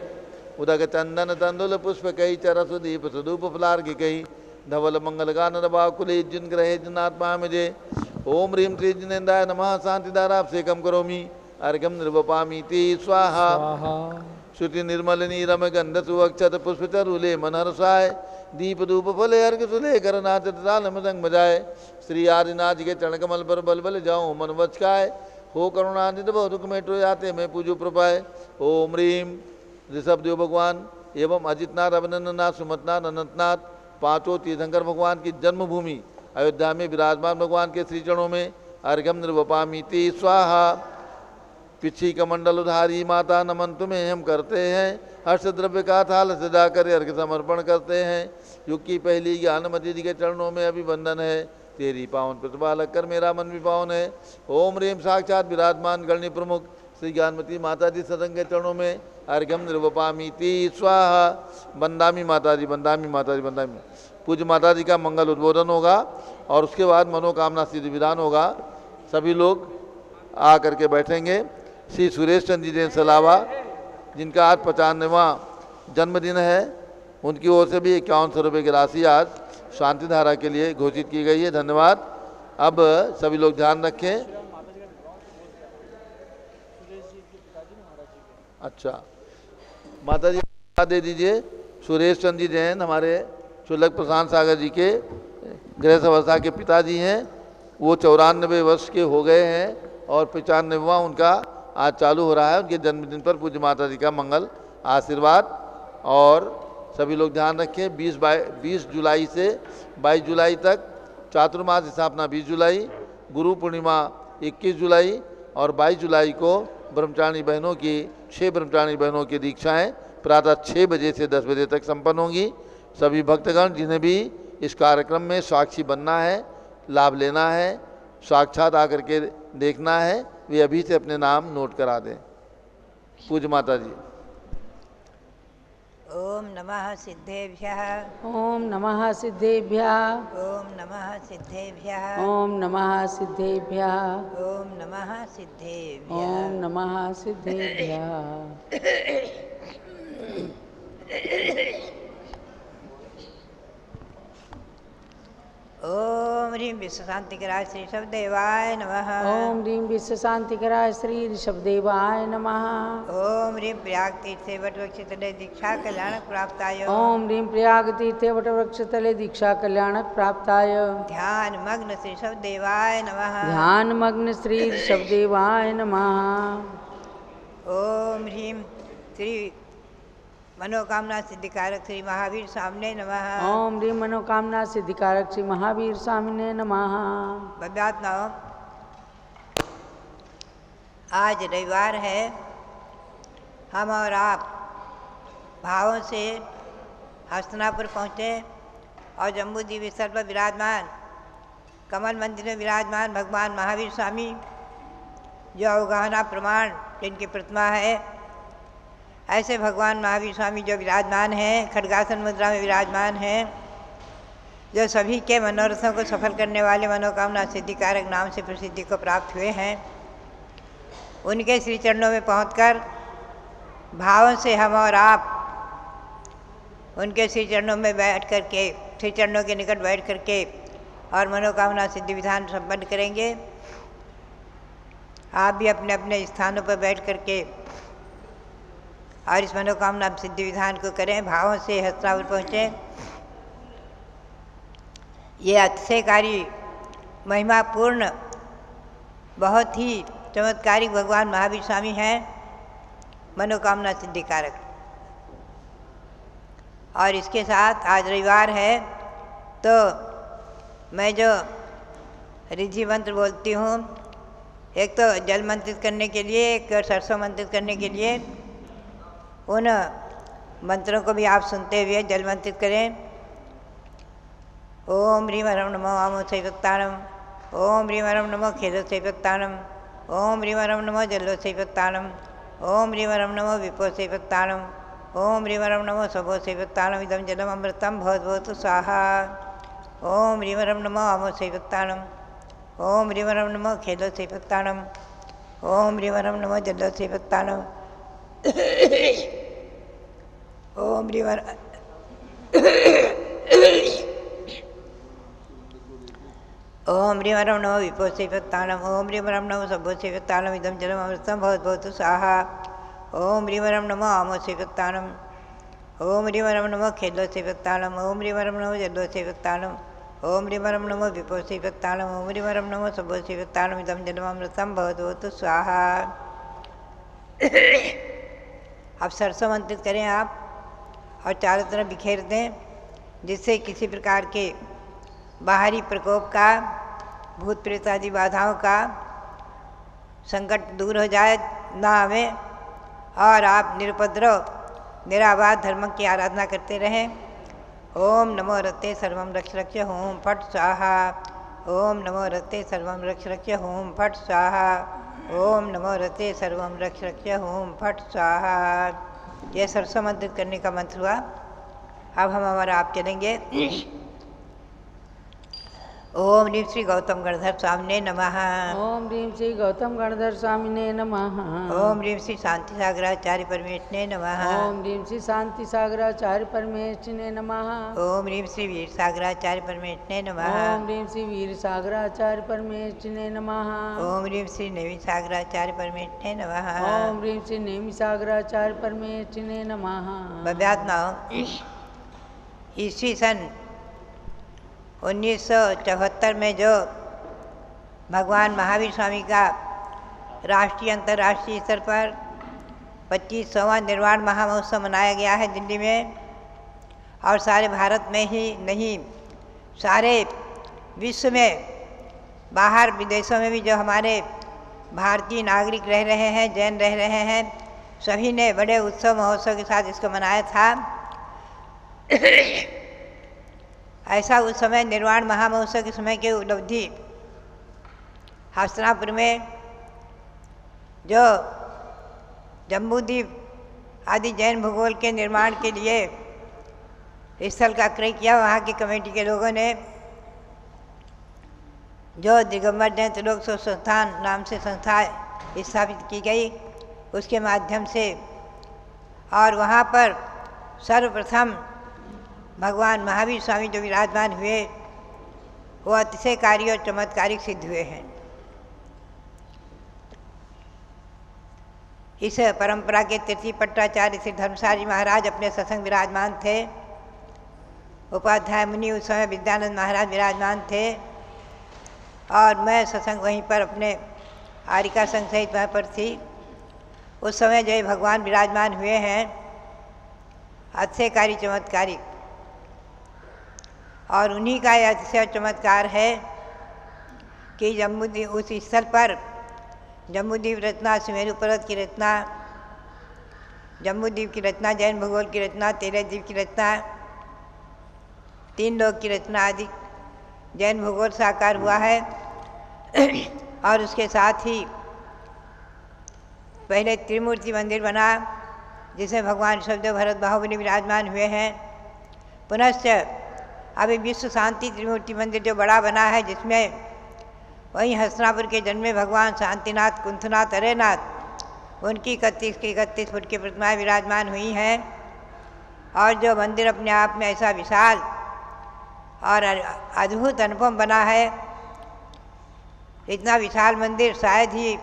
Speaker 2: उदक चंदन तंदुल पुष्प कई चरस दीप सुदूप फलार की कई धवल मंगल गान बाकुले जिन ग्रहे जिनात्मा मुझे ओम ह्रीम श्री जिनेन्द्राय नमः शांतिधारा अभिषेकम करोमि अर्घ्यम निर्वपामीति स्वाहा। श्रुति निर्मलिनी रम गंध सुवक्षत पुष्प चरुले मनहरसाय दीप धूप फले अर्घ सुले कर नाचत ताल मृदंग बजाए श्री आदिनाथ के चरण कमल पर बल बल जाऊं मन वचकाय हो करुणानिध बहु दुख मेटो जाते मैं पूजो प्रपाय ओम ह्रीम ऋषभदेव भगवान एवं अजितनाथ अभिनंदनाथ सुमतनाथ अनंतनाथ पांचों तीर्थंकर भगवान की जन्मभूमि अयोध्या में विराजमान भगवान के श्री चरणों में अर्घ्यम निर्वपामीति स्वाहा। पिछी कमंडल उधारी माता नमन तुम्हें हम करते हैं हर्ष द्रव्य का थाल सजा कर अर्घ समर्पण करते हैं। युग की पहली ज्ञानमती जी के चरणों में अभिवंदन है तेरी पावन प्रतिभा लगकर मेरा मन भी पावन है। ओम ह्रीम साक्षात विराजमान गणनी प्रमुख श्री ज्ञानमती माता जी सदन के चरणों में अर्घ्यम निर्वपामीति स्वाहा। बंदामी माता जी बंदामी माता जी बंदामी पूज्य माता जी का मंगल उद्बोधन होगा और उसके बाद मनोकामना सिद्धि विधान होगा। सभी लोग आ करके बैठेंगे। श्री सुरेश चंद्र जी जैन सलावा जिनका आज 95वां जन्मदिन है उनकी ओर से भी 5100 रुपये की राशि आज शांतिधारा के लिए घोषित की गई है। धन्यवाद। अब सभी लोग ध्यान रखें। अच्छा माता जी दे दीजिए। सुरेश चंद्र जी जैन हमारे शुल्लक प्रशांत सागर जी के गृह अवस्था के पिताजी हैं। वो 94 वर्ष के हो गए हैं और 95वां उनका आज चालू हो रहा है। उनके जन्मदिन पर पूज्य माता जी का मंगल आशीर्वाद। और सभी लोग ध्यान रखें 20 जुलाई से 22 जुलाई तक चातुर्मास स्थापना 20 जुलाई, गुरु पूर्णिमा 21 जुलाई और 22 जुलाई को ब्रह्मचारिणी बहनों की 6 ब्रह्मचारिणी बहनों की दीक्षाएं प्रातः 6 बजे से 10 बजे तक संपन्न होंगी। सभी भक्तगण जिन्हें भी इस कार्यक्रम में साक्षी बनना है, लाभ लेना है, साक्षात आकर के देखना है, वे अभी से अपने नाम नोट करा दें। पूज्य माता जी।
Speaker 5: ओम नमः सिद्धेभ्यः
Speaker 6: ओम नमः सिद्धेभ्यः
Speaker 5: ओम नमः सिद्धेभ्यः
Speaker 6: ओम नमः सिद्धेभ्यः
Speaker 5: ओम नमः सिद्धेभ्यः
Speaker 6: ओम नमः सिद्धेभ्यः।
Speaker 5: ओम ह्रीं विश्व शांतिकराय श्री ऋषभदेवाय नमः।
Speaker 6: ओम ह्रीं विश्व शांतिकराय श्री ऋषभदेवाय नमः।
Speaker 5: ओम ह्रीं प्रयाग तीर्थे वटवृक्षतले दीक्षा कल्याणक प्राप्ताय।
Speaker 6: ओम ह्रीं प्रयाग तीर्थे वटवृक्षतले दीक्षा कल्याणक प्राप्ताय।
Speaker 5: ध्यान मग्न श्री ऋषभदेवाय नमः।
Speaker 6: ध्यान मग्न श्री ऋषभदेवाय नमः।
Speaker 5: ओम ह्रीं श्री मनोकामना सिद्धिकारक श्री महावीर स्वामिने नमः।
Speaker 6: ओम ह्रीं मनोकामना सिद्धिकारक श्री महावीर स्वामिने नमः।
Speaker 5: भव्यात्मा आज रविवार है। हम और आप भावों से हस्तिनापुर पहुँचे और जम्बूद्वीप स्थल पर विराजमान कमल मंदिर में विराजमान भगवान महावीर स्वामी जो अवगाहना प्रमाण जिनकी प्रतिमा है, ऐसे भगवान महावीर स्वामी जो विराजमान हैं, खड्गासन मुद्रा में विराजमान हैं, जो सभी के मनोरथों को सफल करने वाले मनोकामना सिद्धिकारक नाम से प्रसिद्धि को प्राप्त हुए हैं, उनके श्री चरणों में पहुंचकर भावों से हम और आप उनके श्री चरणों में बैठ करके, श्री चरणों के निकट बैठ करके और मनोकामना सिद्धि विधान संपन्न करेंगे। आप भी अपने अपने स्थानों पर बैठ करके और इस मनोकामना सिद्धि विधान को करें, भावों से हस्तावर पहुँचें। ये अतिशयकारी महिमापूर्ण बहुत ही चमत्कारिक भगवान महावीर स्वामी हैं, मनोकामना सिद्धि कारक। और इसके साथ आज रविवार है तो मैं जो रिद्धि मंत्र बोलती हूँ, एक तो जल मंत्रित करने के लिए, एक सरसों मंत्रित करने के लिए, उन मंत्रों को भी आप सुनते हुए जल मंत्रित करें। ओम ह्रीं ह्रं नमो आमो सैवत्तानम, ओम ह्रीं ह्रं नमो खेदो सैवत्तानम, ओम ह्रीं ह्रं नमो जल्लो सैवत्तानम, ओम ह्रीं ह्रं नमो विपो सैवत्तानम, ओम ह्रीं ह्रं नमो सबो सैवत्तानम, इदं जलम अमृतं भवतु स्वाहा। ओम ह्रीं ह्रं नमो आमो सैवत्तानम, ओम ह्रीं ह्रं नमो खेदो सैवत्तानम, ओम ह्रीं ह्रं नमो जल्लो सैवत्तानम, ओम ह्रीं ओम ह्रीं ह्रं नमो विपो सैवत्तानम, ओम ह्रीं ह्रं नमो सबो सैवत्तानम, इदं जलम अमृतं भवतु स्वाहा। ओम ह्रीं ह्रं नमो आमो सैवत्तानम, ओम ह्रीं ह्रं नमो खेदो सैवत्तानम, ओम ह्रीं ह्रं नमो जल्लो सैवत्तानम, ओम ह्रीं ह्रं नमो विपो सैवत्तानम, ओम ह्रीं ह्रं नमो सबो सैवत्तानम, इदं जलम अमृतं भवतु स्वाहा। अब सरसों मंत्रित करें आप और चारों तरफ बिखेर दें, जिससे किसी प्रकार के बाहरी प्रकोप का, भूत प्रेत आदि बाधाओं का संकट दूर हो जाए, ना आवे, और आप निरुपद्रव निराबाध धर्म की आराधना करते रहें। ओम नमो रते सर्वं रक्ष रक्ष होम फट स्वाहा, ओम नमो रते सर्वं रक्ष रक्ष होम फट स्वाहा, ओम नमो रते सर्वं रक्ष रक्ष होम फट स्वाहा। यह सरसों मंत्रित करने का मंत्र हुआ। अब हम हमारा आप चलेंगे। ओम ह्रीं श्री गौतम गणधर स्वामिने नमः,
Speaker 6: ओम ह्रीं श्री गौतम गणधर स्वामिने नमः,
Speaker 5: ओम ह्रीं श्री शांति सागराचार्य परमेष्ठिने नमः,
Speaker 6: ओम ह्रीं श्री शांति सागराचार्य परमेष्ठिने नमः,
Speaker 5: ओम ह्रीं श्री वीर सागराचार्य परमेष्ठिने नमः,
Speaker 6: ओम ह्रीं श्री वीर सागराचार्य परमेष्ठिने नमः,
Speaker 5: ओम ह्रीं श्री नेमि सागराचार्य परमेष्ठिने नमः,
Speaker 6: ओम ह्रीं श्री नेमि सागराचार्य परमेष्ठिने नमः।
Speaker 5: बव्यात्माओं, ईस्वी सन 1974 में जो भगवान महावीर स्वामी का राष्ट्रीय अंतर्राष्ट्रीय स्तर पर 25वां निर्वाण महामहोत्सव मनाया गया है दिल्ली में, और सारे भारत में ही नहीं, सारे विश्व में, बाहर विदेशों में भी जो हमारे भारतीय नागरिक रह रहे हैं, जैन रह रहे हैं, सभी ने बड़े उत्सव महोत्सव के साथ इसको मनाया था। ऐसा उस समय निर्वाण महामहोत्सव के समय की उपलब्धि हस्तिनापुर में जो जम्बूद्वीप आदि जैन भूगोल के निर्माण के लिए स्थल का क्रय किया, वहाँ की कमेटी के लोगों ने, जो दिगंबर जैन त्रिलोक संस्थान नाम से संस्था स्थापित की गई, उसके माध्यम से, और वहाँ पर सर्वप्रथम भगवान महावीर स्वामी जो विराजमान हुए, वो अतिशयकारी और चमत्कारिक सिद्ध हुए हैं। इस परंपरा के तृतीय पट्टाचार्य श्री धर्मशारी महाराज अपने सत्संग विराजमान थे, उपाध्याय मुनि उस समय विद्यानंद महाराज विराजमान थे, और मैं सत्संग वहीं पर अपने आरिका संघ सहित वहाँ पर थी। उस समय जो भगवान विराजमान हुए हैं, अतिशयकारी चमत्कारिक, और उन्हीं का यह अतिशय चमत्कार है कि जम्बूद्वीप, उस स्थल पर जम्बूद्वीप रचना, सुमेरु पर्वत की रचना, जम्बूद्वीप की रचना, जैन भूगोल की रचना, 13 द्वीप की रचना, 3 लोक की रचना आदि जैन भूगोल साकार हुआ है और उसके साथ ही पहले त्रिमूर्ति मंदिर बना जिसमें भगवान ऋषभदेव भरत बाहुबली विराजमान हुए हैं। पुनश्च अभी विश्व शांति त्रिमूर्ति मंदिर जो बड़ा बना है, जिसमें वहीं हस्तिनापुर के जन्मे भगवान शांतिनाथ, कुंथनाथ, अरेनाथ उनकी 31 फुट की प्रतिमाएं विराजमान हुई हैं। और जो मंदिर अपने आप में ऐसा विशाल और अद्भुत अनुपम बना है, इतना विशाल मंदिर शायद ही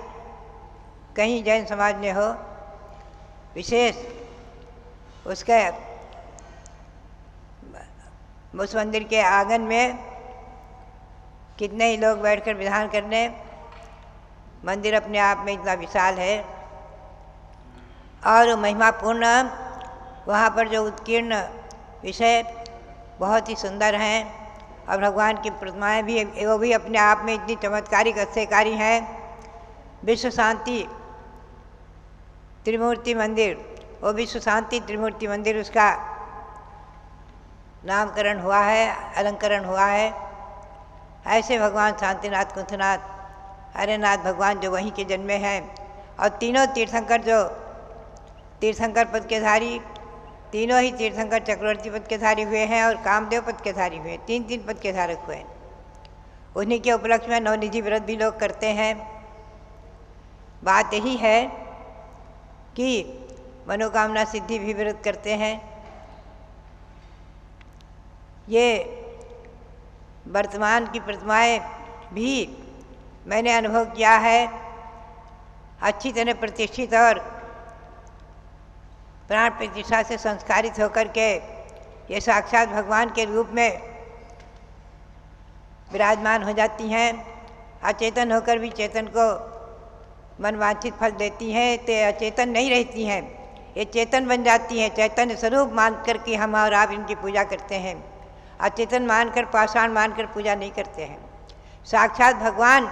Speaker 5: कहीं जैन समाज में हो। विशेष उसके उस मंदिर के आंगन में कितने ही लोग बैठकर विधान करने, मंदिर अपने आप में इतना विशाल है। और महिमापूर्ण वहाँ पर जो उत्कीर्ण विषय बहुत ही सुंदर हैं और भगवान की प्रतिमाएं भी, वो भी अपने आप में इतनी चमत्कारिक आश्चर्यकारी हैं। विश्व शांति त्रिमूर्ति मंदिर, वो विश्व शांति त्रिमूर्ति मंदिर उसका नामकरण हुआ है, अलंकरण हुआ है। ऐसे भगवान शांतिनाथ, कुंथनाथ, अरेनाथ भगवान जो वहीं के जन्मे हैं। और तीनों तीर्थंकर जो तीर्थंकर पद के धारी, तीनों ही तीर्थंकर चक्रवर्ती पद के धारी हुए हैं और कामदेव पद के धारी हुए हैं, 3 पद के धारक हुए हैं। उन्हीं के उपलक्ष्य में नवनिधि व्रत भी लोग करते हैं। बात यही है कि मनोकामना सिद्धि भी व्रत करते हैं। ये वर्तमान की प्रतिमाएं भी मैंने अनुभव किया है, अच्छी तरह प्रतिष्ठित और प्राण प्रतिष्ठा से संस्कारित होकर के ये साक्षात भगवान के रूप में विराजमान हो जाती हैं। अचेतन होकर भी चेतन को मनवांछित फल देती हैं, तो अचेतन नहीं रहती हैं, ये चेतन बन जाती हैं। चैतन्य स्वरूप मान कर के हम और आप इनकी पूजा करते हैं, अचेतन मानकर, पाषाण मानकर पूजा नहीं करते हैं। साक्षात भगवान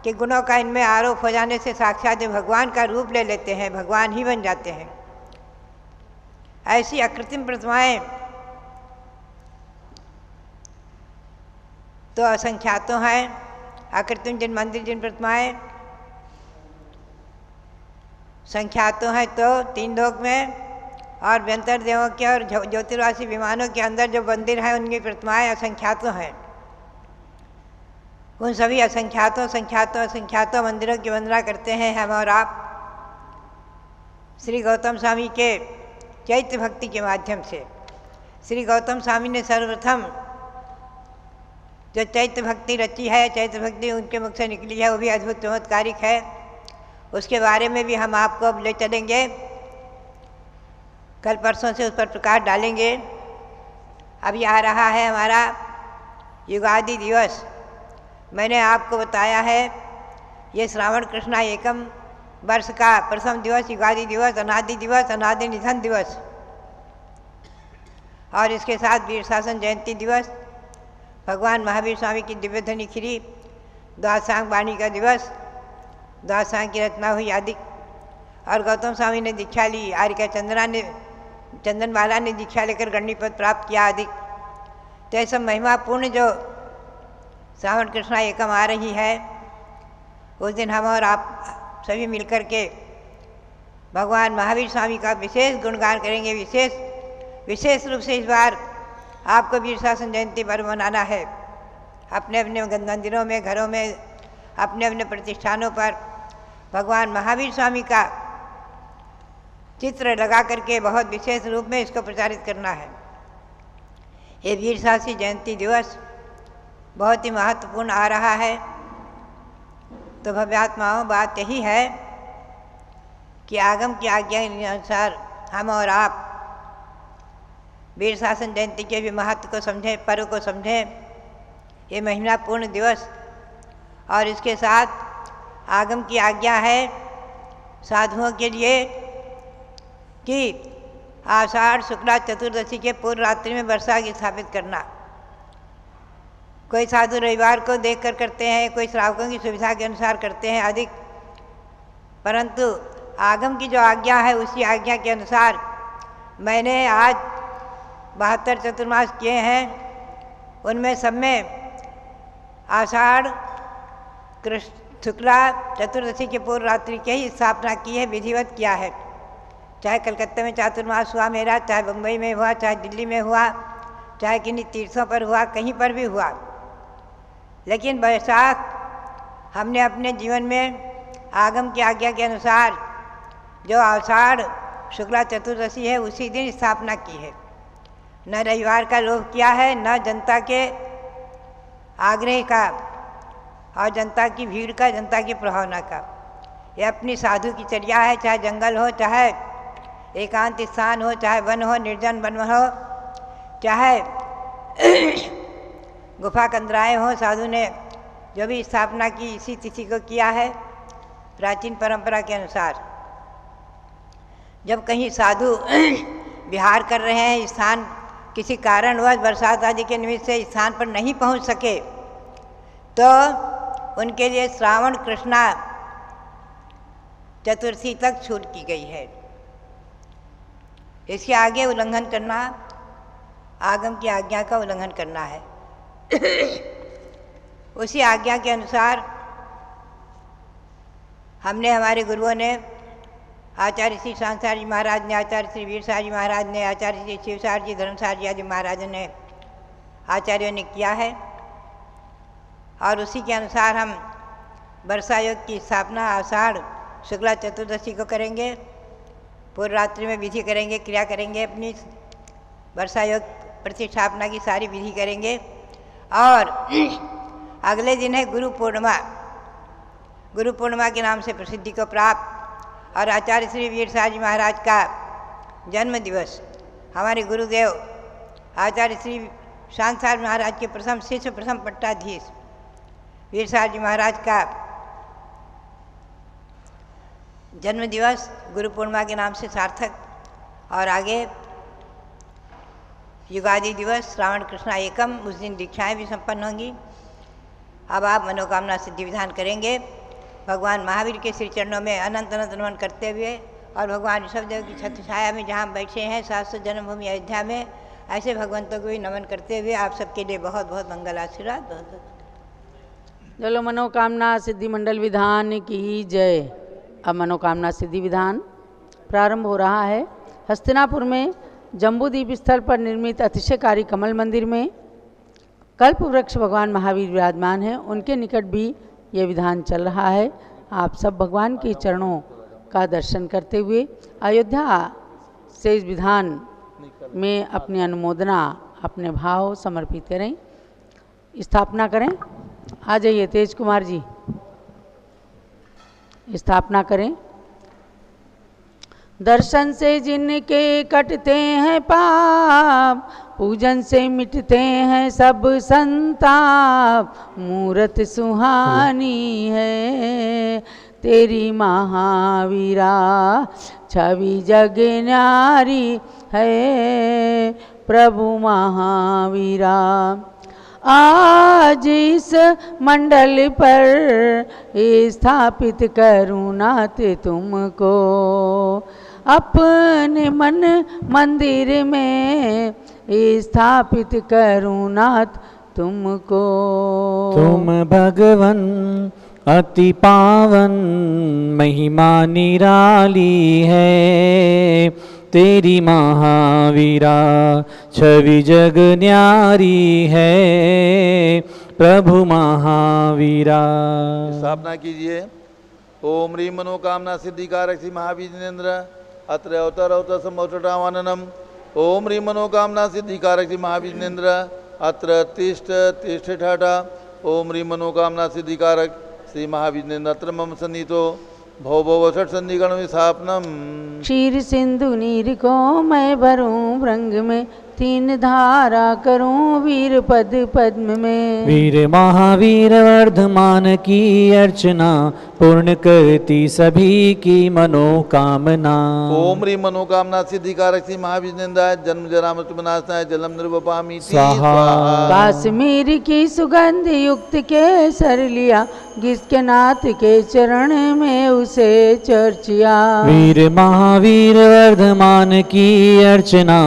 Speaker 5: के गुणों का इनमें आरोप हो जाने से साक्षात भगवान का रूप ले लेते हैं, भगवान ही बन जाते हैं। ऐसी अकृत्रिम प्रतिमाएं तो असंख्यातों हैं। अकृत्रिम जिन मंदिर, जिन प्रतिमाएं संख्यातों हैं तो 3 लोक में, और व्यंतर देवों के और ज्योतिर्वासी विमानों के अंदर जो मंदिर हैं उनकी प्रतिमाएं असंख्यातों हैं। उन सभी असंख्यातों मंदिरों की वंदना करते हैं हम और आप श्री गौतम स्वामी के चैत्य भक्ति के माध्यम से। श्री गौतम स्वामी ने सर्वप्रथम जो चैत्य भक्ति रची है, चैत्य भक्ति उनके मुख से निकली है, वो भी अद्भुत चमत्कारिक है। उसके बारे में भी हम आपको अब ले चलेंगे, कल परसों से उस पर प्रकाश डालेंगे। अभी आ रहा है हमारा युगादि दिवस। मैंने आपको बताया है ये श्रावण कृष्णा एकम वर्ष का प्रथम दिवस युगादि दिवस, अनादि दिवस, अनादि निधन दिवस, और इसके साथ वीर शासन जयंती दिवस, भगवान महावीर स्वामी की दिव्य ध्वनि खिरी, द्वादशांग वाणी का दिवस, द्वादशांग की रचना हुई आदि, और गौतम स्वामी ने दीक्षा ली, आर्यका चंदनमाला ने दीक्षा लेकर गणनी पद प्राप्त किया आदि। तो ये सब महिमापूर्ण जो श्रावण कृष्णा एकम आ रही है, उस दिन हम और आप सभी मिलकर के भगवान महावीर स्वामी का विशेष गुणगान करेंगे। विशेष रूप से इस बार आपको वीर शासन जयंती पर्व मनाना है। अपने अपने मंदिरों में, घरों में, अपने अपने प्रतिष्ठानों पर भगवान महावीर स्वामी का चित्र लगा करके बहुत विशेष रूप में इसको प्रचारित करना है। ये वीर शासी जयंती दिवस बहुत ही महत्वपूर्ण आ रहा है। तो भव्यात्माओं, बात यही है कि आगम की आज्ञा के अनुसार हम और आप वीर शासन जयंती के भी महत्व को समझें, पर्व को समझें। ये महिमापूर्ण दिवस, और इसके साथ आगम की आज्ञा है साधुओं के लिए कि आषाढ़ शुक्ला चतुर्दशी के पूर्व रात्रि में वर्षा स्थापित करना। कोई साधु रविवार को देखकर करते हैं, कोई श्रावकों की सुविधा के अनुसार करते हैं अधिक, परंतु आगम की जो आज्ञा है उसी आज्ञा के अनुसार मैंने आज 72 चतुर्मास किए हैं। उनमें सब में आषाढ़ कृष्ण शुक्ला चतुर्दशी के पूर्व रात्रि के ही स्थापना की है, विधिवत किया है। चाहे कलकत्ता में चातुर्मास हुआ मेरा, चाहे बम्बई में हुआ, चाहे दिल्ली में हुआ, चाहे किन्हीं तीर्थों पर हुआ, कहीं पर भी हुआ। लेकिन वैशाख हमने अपने जीवन में आगम की आज्ञा के अनुसार जो आषाढ़ शुक्ला चतुर्दशी है उसी दिन स्थापना की है। न रविवार का लोभ किया है, न जनता के आग्रह का और जनता की भीड़ का, जनता की प्रभावना का। ये अपनी साधु की चर्या है, चाहे जंगल हो, चाहे एकांत स्थान हो, चाहे वन हो, निर्जन वन हो, चाहे गुफा कंदराएँ हो। साधु ने जो भी स्थापना की इसी तिथि को किया है प्राचीन परंपरा के अनुसार। जब कहीं साधु विहार कर रहे हैं, स्थान किसी कारणवश बरसात आदि के निमित्त से स्थान पर नहीं पहुंच सके, तो उनके लिए श्रावण कृष्णा चतुर्थी तक छूट की गई है। इसके आगे उल्लंघन करना आगम की आज्ञा का उल्लंघन करना है। उसी आज्ञा के अनुसार हमने, हमारे गुरुओं ने, आचार्य श्री शांतार जी महाराज ने, आचार्य श्री वीरसार जी महाराज ने, आचार्य श्री शिवसार जी, धर्मसार जी आदि महाराजों ने, आचार्यों ने किया है। और उसी के अनुसार हम वर्षा योग की स्थापना आषाढ़ शुक्ला चतुर्दशी को करेंगे। पूर्व रात्रि में विधि करेंगे, क्रिया करेंगे, अपनी वर्षा योग प्रतिष्ठापना की सारी विधि करेंगे। और अगले दिन है गुरु पूर्णिमा। गुरु पूर्णिमा के नाम से प्रसिद्धि को प्राप्त और आचार्य श्री वीरसार जी महाराज का जन्म दिवस, हमारे गुरुदेव आचार्य श्री शांतार महाराज के प्रथम शिष्य, प्रथम पट्टाधीश वीरसार जी महाराज का जन्म दिवस गुरु पूर्णिमा के नाम से सार्थक। और आगे युगादि दिवस श्रावण कृष्णा एकम, उस दिन दीक्षाएँ भी संपन्न होंगी। अब आप मनोकामना सिद्धि विधान करेंगे। भगवान महावीर के श्री चरणों में अनंत अनंत नमन करते हुए और भगवान ऋषभदेव की छत्र छाया में जहाँ बैठे हैं शाश्वत जन्मभूमि अयोध्या में, ऐसे भगवंतों को भी नमन करते हुए आप सबके लिए बहुत बहुत मंगल आशीर्वाद। बहुत बहुत
Speaker 6: चलो मनोकामना सिद्धि मंडल विधान की जय। अब मनोकामना सिद्धि विधान प्रारंभ हो रहा है। हस्तिनापुर में जम्बूद्वीप स्थल पर निर्मित अतिशयकारी कमल मंदिर में कल्प वृक्ष भगवान महावीर विराजमान हैं, उनके निकट भी ये विधान चल रहा है। आप सब भगवान के चरणों का दर्शन करते हुए अयोध्या से इस विधान में अपनी अनुमोदना, अपने भाव समर्पित करें, स्थापना करें। आ जाइए तेज कुमार जी, स्थापना करें। दर्शन से जिनके कटते हैं पाप, पूजन से मिटते हैं सब संताप। मूरत सुहानी है तेरी महावीरा, छवि जग न्यारी है प्रभु महावीरा। आज इस मंडल पर स्थापित करूँ नाथ तुमको, अपने मन मंदिर में स्थापित करूँ नाथ तुमको।
Speaker 3: तुम भगवन अति पावन, महिमा निराली है तेरी महावीरा, छवि जग न्यारी है प्रभु महावीरा।
Speaker 2: स्थापना कीजिए। ओम ह्रीं मनोकामना सिद्धिकारक श्री महावीर जिनेन्द्र अत्र अवतर अवतर समोचटावाननम। ओम ह्रीं मनोकामना सिद्धिकारक श्री महावीर जिनेन्द्र अत्र तिष्ठ तिष्ठ ठाठा। ओम ह्रीं मनोकामना सिद्धिकारक श्री महावीर जिनेन्द्र अत्र मम सन्निहितो भव भव षट संधिगण विस्थापनम।
Speaker 6: क्षीर सिंधु नीर को मैं भरूं भृंग में, तीन धारा करूं वीर पद पद्म में।
Speaker 3: वीर महावीर वर्धमान की अर्चना, पूर्ण करती सभी की मनोकामना।
Speaker 2: ओम ह्रीं मनोकामना सिद्धिकारक श्री महावीर जिनेन्द्राय जन्म जरा मृत्यु विनाशाय जलम निर्वपामि
Speaker 3: स्वाहा।
Speaker 6: काश्मीर की सुगंध युक्त केसर लिया, जिसके नाथ के चरण में उसे चर्चिया।
Speaker 3: वीर महावीर वर्धमान की अर्चना,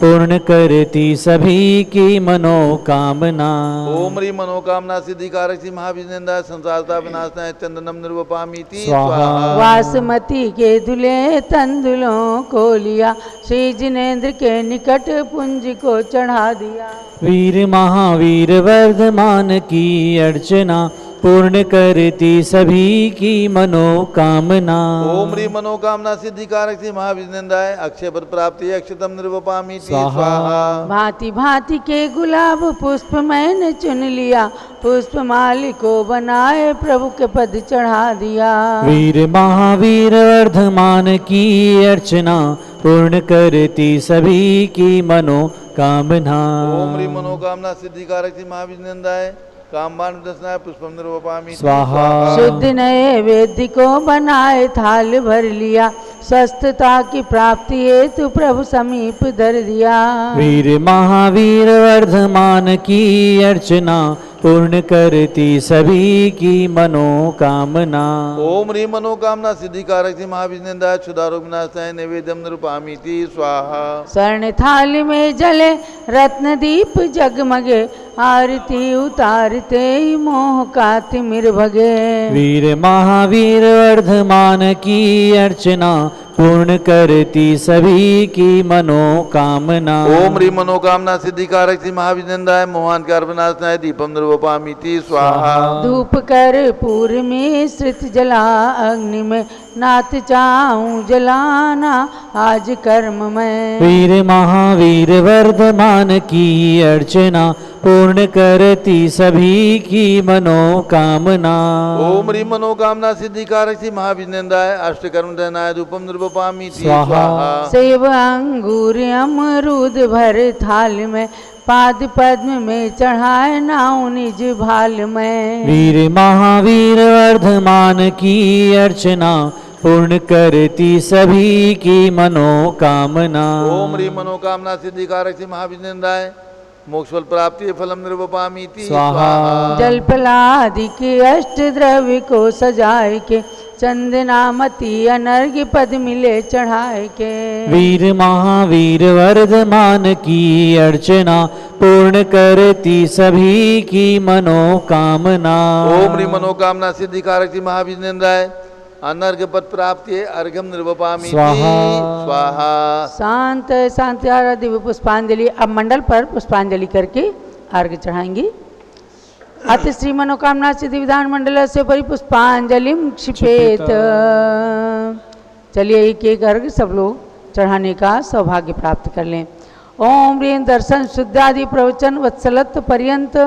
Speaker 3: पूर्ण करती सभी की मनोकामना।
Speaker 2: ओम ह्रीं मनोकामना सिद्धिकारक श्री महाविष्णुदाय संसारता विनाशनाय चंदनम निर्वपामीति
Speaker 3: स्वाहा।
Speaker 6: वासमती के दुले तंदुलों को लिया, श्री जिनेन्द्र के निकट पुंज को चढ़ा दिया।
Speaker 3: वीर महावीर वर्धमान की अर्चना, पूर्ण करती सभी की मनोकामना।
Speaker 2: ओम ह्रीं मनोकामना सिद्धिकारक श्री महाविष्णुदाय अक्षय पद प्राप्ति अक्षतम निर्वपामीति
Speaker 3: स्वाहा।
Speaker 2: स्वाहा।
Speaker 6: भांति भांति के गुलाब पुष्प मैंने चुन लिया, पुष्प माली को बनाए प्रभु के पद चढ़ा दिया।
Speaker 3: वीर महावीर वर्धमान की अर्चना, पूर्ण करती सभी की मनोकामना।
Speaker 2: ओम ह्रीं मनोकामना सिद्धिकारक श्री महाविष्णुदाय कामबाण दसनाय पुष्पम निर्वपामीति
Speaker 3: स्वाहा।
Speaker 6: शुद्ध नए वेद्य को बनाए थाल भर लिया, स्वस्थता की प्राप्ति हेतु प्रभु समीप धर दिया।
Speaker 3: वीर महावीर वर्धमान की अर्चना, पूर्ण करती सभी की मनोकामना।
Speaker 2: ओम ह्रीं मनोकामना सिद्धिकारक श्री महाविष्णुदाय क्षुधारोग विनाशाय नैवेद्यम निरूपामीति स्वाहा।
Speaker 6: स्वर्ण थाल में जले रत्न दीप जगमगे, आरती उतारते ही मोह का तिमिर भगे।
Speaker 3: वीर महावीर वर्धमान की अर्चना, पूर्ण करती सभी की मनोकामना।
Speaker 2: ओम ह्रीं मनोकामना सिद्धिकारक श्री महाविष्णुदाय मोहन कार विनाशनाय दीपम निर्वपामीति स्वाहा।
Speaker 6: धूप कर पूर में श्रित जला अग्नि में, नाथ चाहूं जलाना आज कर्म में।
Speaker 3: वीर महावीर वर्धमान की अर्चना, पूर्ण करती सभी की मनोकामना।
Speaker 2: ओम ह्रीं मनोकामना सिद्धिकारक श्री महाविष्णुदाय अष्टकर्म दहनाय धूपम निर्वपामीति
Speaker 3: स्वाहा।
Speaker 2: स्वाहा।
Speaker 6: सेब अंगूर अमरूद भर थाल में, पाद पद्म में चढ़ाए नाउ निज भाल में।
Speaker 3: वीर महावीर वर्धमान की अर्चना, पूर्ण करती सभी की मनोकामना।
Speaker 2: ओम ह्रीं मनोकामना सिद्धिकारक श्री महाविष्णुदाय मोक्षफल प्राप्ति फलम निर्वपामीति
Speaker 3: स्वाहा।
Speaker 6: जलपलादि के अष्ट द्रव्य को सजाए के, चंदनामती अनर्घ्य पद मिले चढ़ाए के।
Speaker 3: वीर महावीर वर्धमान की अर्चना, पूर्ण करती सभी की मनोकामना।
Speaker 2: ओम ह्रीं मनोकामना सिद्धिकारक श्री महाविष्णुदाय अनर्घ्य पद प्राप्ति अर्घ्यम निर्वपामीति
Speaker 3: स्वाहा।
Speaker 2: स्वाहा।
Speaker 6: शांत शांति दिव्य पुष्पांजलि। अब मंडल पर पुष्पांजलि करके अर्घ्य चढ़ाएंगे। अति श्री मनोकामना सिद्धि विधान मंडल से परि पुष्पांजलि क्षिपेत। चलिए एक एक अर्घ्य सब लोग चढ़ाने का सौभाग्य प्राप्त कर लें। ओम ह्रीं दर्शन शुद्धादि प्रवचन वत्सलत्व पर्यंत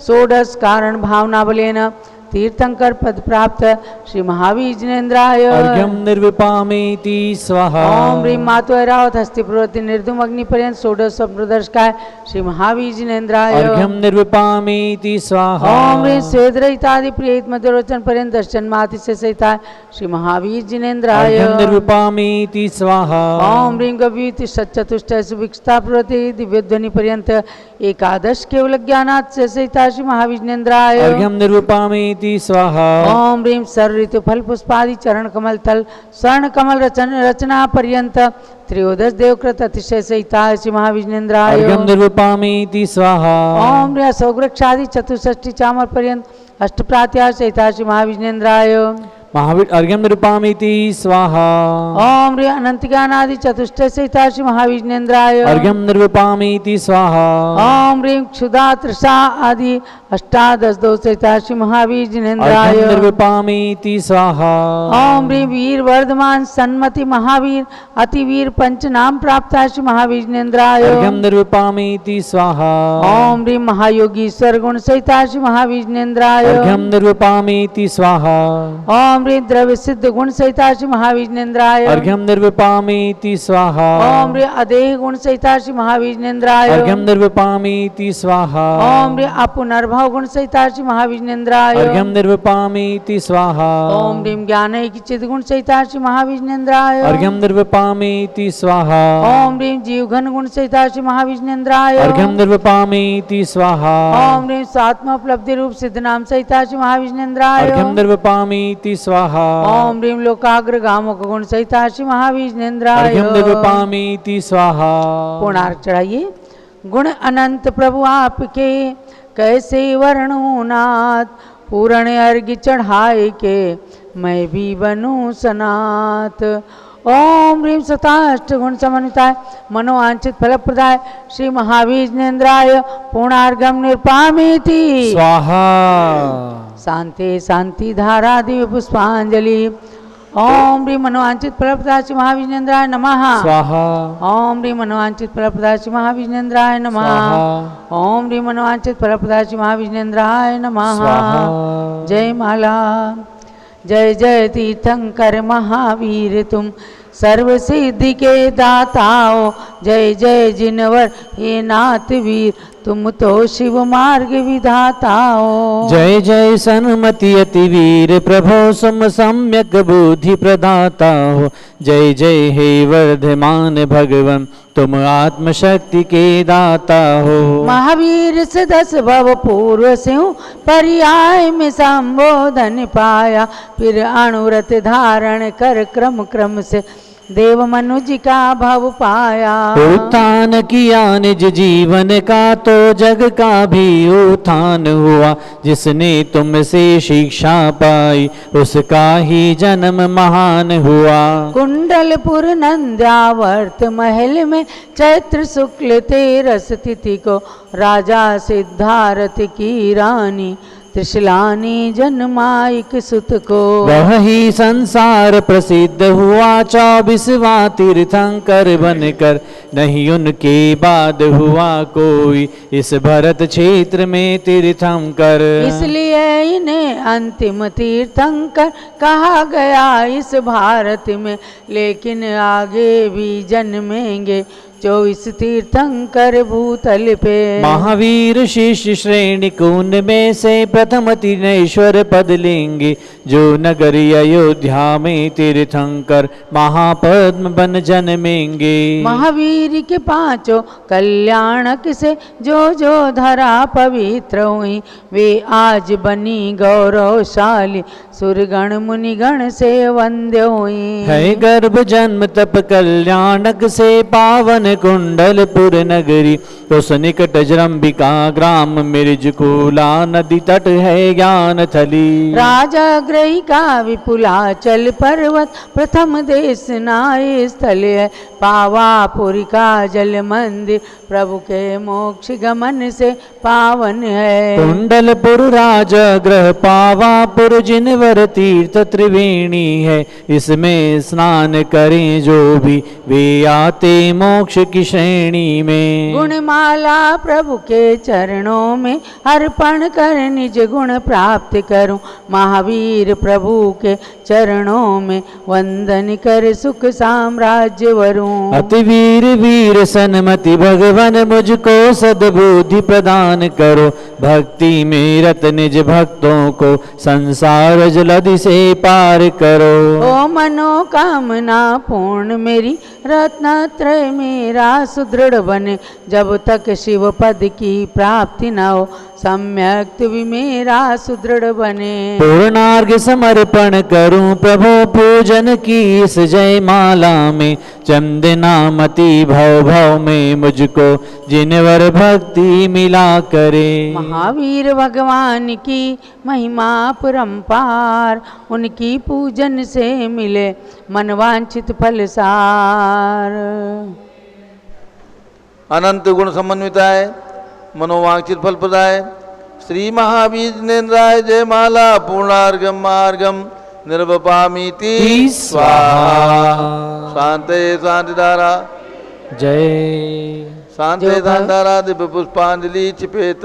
Speaker 6: षोडश कारण भावना बलेन तीर्थंकर पद प्राप्त श्री महावीर जिनेन्द्राय।
Speaker 3: अर्घ्यम निर्विपामेति स्वाहा।
Speaker 6: ओम ह्रीं मातु ऐरावत हस्ति प्रवृत्ति निर्धुम अग्नि पर्यंत षोडश प्रदर्शकाय श्री महावीर जिनेन्द्राय।
Speaker 3: अर्घ्यम निर्विपामेति स्वाहा।
Speaker 6: ओम ह्रीं स्वेद रहितादि प्रिय मधुरवचन पर्यंत दर्शन माति से सहिता श्री महावीर जिनेन्द्राय।
Speaker 3: अर्घ्यम निर्विपामेति स्वाहा।
Speaker 6: ओम ह्रीं गवीति सच्चतुष्ट सुभिक्षता प्रवृत्ति दिव्य ध्वनि पर्यंत एकादश केवल ज्ञानात् से सहिता श्री महावीर जिनेन्द्राय।
Speaker 3: अर्घ्यम निर्विपामेति स्वाहा।
Speaker 6: ओम ह्रीं सर्व ऋतु फल पुष्पादि चरण कमल तल स्वर्ण कमल रचना पर्यंत त्रयोदश देवकृत अतिशय सहिता श्री महावीर जिनेन्द्राय।
Speaker 3: अर्घ्यम निर्विपामेति स्वाहा।
Speaker 6: ओम ह्रीं सौग्रक्षादि चतुष्षष्टि चामर पर्यंत अष्ट प्रात्यार सहिता श्री महावीर जिनेन्द्राय।
Speaker 3: महावीर अर्घ्यम निर्विपामेति स्वाहा।
Speaker 6: ओम ह्रीं अनंत ज्ञानादि चतुष्टय सहिता श्री महावीर जिनेन्द्राय।
Speaker 3: अर्घ्यम निर्विपामेति स्वाहा।
Speaker 6: ओम ह्रीं क्षुधा तृषा आदि अष्टादश दो सहिता श्री महावीर जिनेन्द्राय।
Speaker 3: अर्घ्यम निर्विपामेति स्वाहा।
Speaker 6: ओम ह्रीं वीर वर्धमान सन्मति महावीर अतिवीर पंच नाम प्राप्त श्री महावीर जिनेन्द्राय।
Speaker 3: अर्घ्यम निर्विपामेति स्वाहा।
Speaker 6: ओम ह्रीं महायोगीश्वर गुण सहिता श्री महावीर जिनेन्द्राय।
Speaker 3: अर्घ्यम निर्विपामेति स्वाहा।
Speaker 6: ओम ह्रीं द्रव्य सिद्ध गुण सहिता श्री महावीर जिनेन्द्राय।
Speaker 3: अर्घ्यम निर्विपामेति स्वाहा।
Speaker 6: ओम ह्रीं अदेह गुण सहिता श्री महावीर जिनेन्द्राय।
Speaker 3: अर्घ्यम निर्विपामेति स्वाहा।
Speaker 6: ओम ह्रीं अपुनर्भव गुण सहिता श्री महावीर जिनेन्द्राय।
Speaker 3: अर्घ्यम निर्विपामेति स्वाहा।
Speaker 6: ओम ह्रीं ज्ञान चिद गुण सहिता श्री महावीर जिनेन्द्राय।
Speaker 3: अर्घ्यम निर्विपामेति स्वाहा।
Speaker 6: ओम ह्रीं जीव घन गुण सहिता श्री महावीर जिनेन्द्राय।
Speaker 3: अर्घ्यम निर्विपामेति स्वाहा।
Speaker 6: ओम ह्रीं स्वात्मोपलब्धि रूप सिद्ध नाम सहिता श्री महावीर जिनेन्द्राय।
Speaker 3: अर्घ्यम निर्विपामेति स्वाहा। स्वाहा।
Speaker 6: ओम ह्रीं लोकाग्रगामो गुण सहिता श्री महाविष्णुन्द्राय
Speaker 3: अर्घ्यं दीपामीति स्वाहा।
Speaker 6: पूर्णार्घ चढ़ाइए। गुण अनंत प्रभु आपके कैसे वर्णूं नाथ, पूर्ण अर्घ्य चढ़ाए के मैं भी बनूं सनाथ। ओम ह्रीं सताष्ट गुण समन्विताय मनोवांछित फलप्रदाय श्री महाविष्णुन्द्राय पूर्णार्घ्यं निर्पामीति
Speaker 3: स्वाहा।
Speaker 6: शांति शांति धारा दिव्य पुष्पांजलि। ओम ह्रीं मनोवांछित फलप्रदाय श्री महाविष्णुन्द्राय नमः
Speaker 3: स्वाहा।
Speaker 6: ओम ह्रीं मनोवांछित फलप्रदाय श्री महाविष्णुन्द्राय नमः।
Speaker 3: स्वाहा।
Speaker 6: ओम ह्रीं मनोवांछित फलप्रदाय श्री महाविष्णुन्द्राय नमः।
Speaker 3: स्वाहा।
Speaker 6: जय माला। जय जय तीर्थंकर महावीर तुम सर्व सिद्धि के दाताओ। जय जय जिनवर हे नाथ वीर तुम तो शिव मार्ग विधाताओ।
Speaker 3: जय जय सन्मति अति वीर प्रभो सम सम्यक बुद्धि प्रदाता हो। जय जय हे वर्धमान भगवन तुम आत्मशक्ति के दाता हो।
Speaker 6: महावीर से 10 भव पूर्व से पर्याय में संबोधन पाया, फिर अणुरत धारण कर क्रम क्रम से देव मनुज का भव पाया।
Speaker 3: उत्थान किया निज जीवन का तो जग का भी उत्थान हुआ। जिसने तुमसे शिक्षा पाई उसका ही जन्म महान हुआ।
Speaker 6: कुंडलपुर नंद्यावर्त महल में चैत्र शुक्ल 13 तिथि को राजा सिद्धार्थ की रानी त्रिशलानी जन्माइक सुत को।
Speaker 3: वह ही संसार प्रसिद्ध हुआ 24वां तीर्थंकर बनकर। नहीं उनके बाद हुआ कोई इस भरत क्षेत्र में तीर्थंकर।
Speaker 6: इसलिए इन्हें अंतिम तीर्थंकर कहा गया इस भारत में। लेकिन आगे भी जन्मेंगे 24 तीर्थंकर भूतल पे।
Speaker 3: महावीर शिष्य श्रेणी कुंड में से प्रथम तीर्णेश्वर पद लेंगे। जो नगरी अयोध्या में तीर्थंकर महापद्म बन जन्मेंगे।
Speaker 6: महावीर के 5 कल्याणक से जो धरा पवित्र हुई, वे आज बनी गौरवशाली सुरगण मुनिगण से वंद्य हुई।
Speaker 3: है गर्भ जन्म तप कल्याणक से पावन कुंडलपुर नगरी। उस निकट जरंबिका ग्राम मिर्जकुला नदी तट है ज्ञान थली।
Speaker 6: राजा ग्रही का विपुलाचल पर्वत प्रथम देश नाय स्थल है। पावापुर का जल मंदिर प्रभु के मोक्ष गमन से पावन है।
Speaker 3: कुंडलपुर राजा ग्रह पावापुर जिनवर तीर्थ त्रिवेणी है। इसमें स्नान करें जो भी वे आते मोक्ष की श्रेणी में।
Speaker 6: गुणमाला प्रभु के चरणों में अर्पण कर निज गुण प्राप्त करूं। महावीर प्रभु के चरणों में वंदन कर सुख साम्राज्य वरूं।
Speaker 3: अति वीर वीर सन्मति भगवान मुझको सद्बुद्धि प्रदान करो। भक्ति में रत निज भक्तों को संसार जलधि से पार करो।
Speaker 6: ओ मनोकामना पूर्ण मेरी रत्नत्रय मेरा सुदृढ़ बने। जब तक शिव पद की प्राप्ति न हो सम्यक भी मेरा सुदृढ़ बने।
Speaker 3: पूर्णार्घ समर्पण करूं प्रभु पूजन की इस जय माला में। चंदनामति भव भव में मुझको जिनवर भक्ति मिला करे।
Speaker 6: महावीर भगवान की महिमा परंपार, उनकी पूजन से मिले मनवांछित फल सार।
Speaker 2: अनंत गुण समन्विताय मनोवांछित फल प्रदाय श्री महावीरेंद्राय जय माला पूर्णार्घम मार्गम निर्वपामीति स्वाहा। शांते शांतिधारा
Speaker 3: जय
Speaker 2: शांते शांतिधारा दिव्य पुष्पांजलि चिपेत।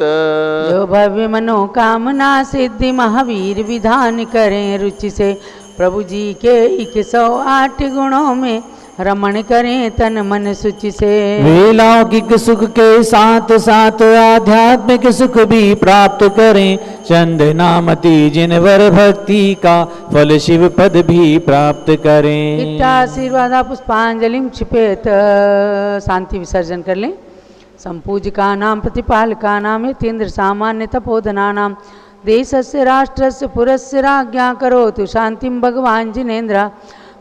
Speaker 6: जो भव्य मनोकामना सिद्धि महावीर विधान करें रुचि से। प्रभु जी के 108 गुणों में रमण करें तन मन सुचि से।
Speaker 3: वे लौकिक सुख के साथ साथ आध्यात्मिक सुख भी प्राप्त करें। चंदनामति जिनवर भक्ति का फल शिव पद भी प्राप्त करें।
Speaker 6: इत्याशीर्वादा पुष्पांजलिम क्षिपेत। शांति विसर्जन कर लें। संपूजिका नाम प्रतिपालका नाम यतीन्द्र सामान्य तपोधना नाम देशस्य राष्ट्रस्य पुरस्य राज्ञा करोतु शांतिं भगवान् जिनेन्द्र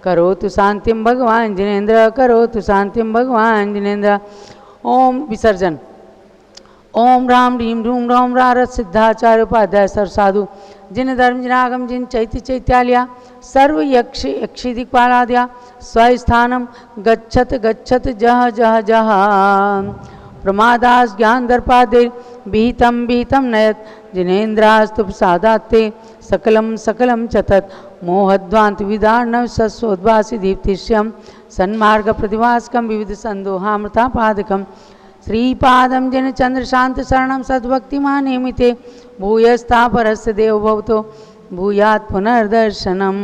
Speaker 6: करोतु शांतिं भगवान् जिनेन्द्र करोतु शांतिं भगवान् जिनेन्द्र। ओम विसर्जन। ओम राम ह्रीं रूम रौम रारत सिद्धाचार्य उपाध्याय सर साधु जिन धर्म जिनागम जिन चैत्य चैत्यालया सर्व यक्ष यक्षि दिक्पालाद्या स्वस्थानम गच्छत गच्छत जह जह जह प्रमादास ज्ञान दर्पादे विहितम विहितम नयत जिनेन्द्रास्तु प्रसादात्ते सकलम सकलम चतत मोहध्वांत विदार्णव सस्वोद्वासी दीप्तिष्यम सन्मार्ग प्रतिवासकम विविध संदोहामृता पादकम श्रीपादम जन चंद्र शांत शरणम सद्भक्तिमान नेमिते भूयस्ता परस्य देव भवतो भूयात पुनर्दर्शनम।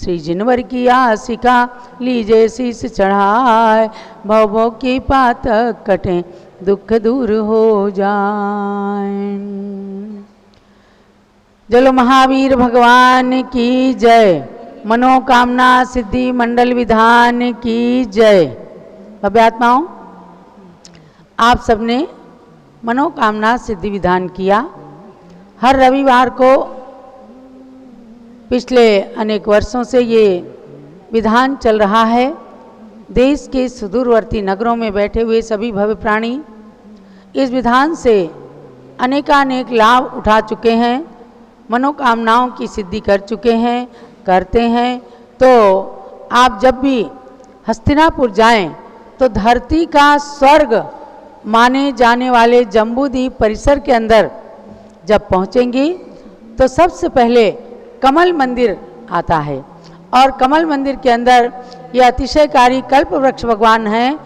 Speaker 6: श्री जिनवर की आसिका लीजे शीस चढ़ाए भव भव की पातक कटे दुख दूर हो जाए। जलो महावीर भगवान की जय। मनोकामना सिद्धि मंडल विधान की जय। अभ्यात्माओं, आप सबने मनोकामना सिद्धि विधान किया। हर रविवार को पिछले अनेक वर्षों से ये विधान चल रहा है। देश के सुदूरवर्ती नगरों में बैठे हुए सभी भव्य प्राणी इस विधान से अनेकानेक लाभ उठा चुके हैं, मनोकामनाओं की सिद्धि कर चुके हैं, करते हैं। तो आप जब भी हस्तिनापुर जाएं तो धरती का स्वर्ग माने जाने वाले जम्बूद्वीप परिसर के अंदर जब पहुंचेंगी तो सबसे पहले कमल मंदिर आता है और कमल मंदिर के अंदर ये अतिशयकारी कल्प वृक्ष भगवान हैं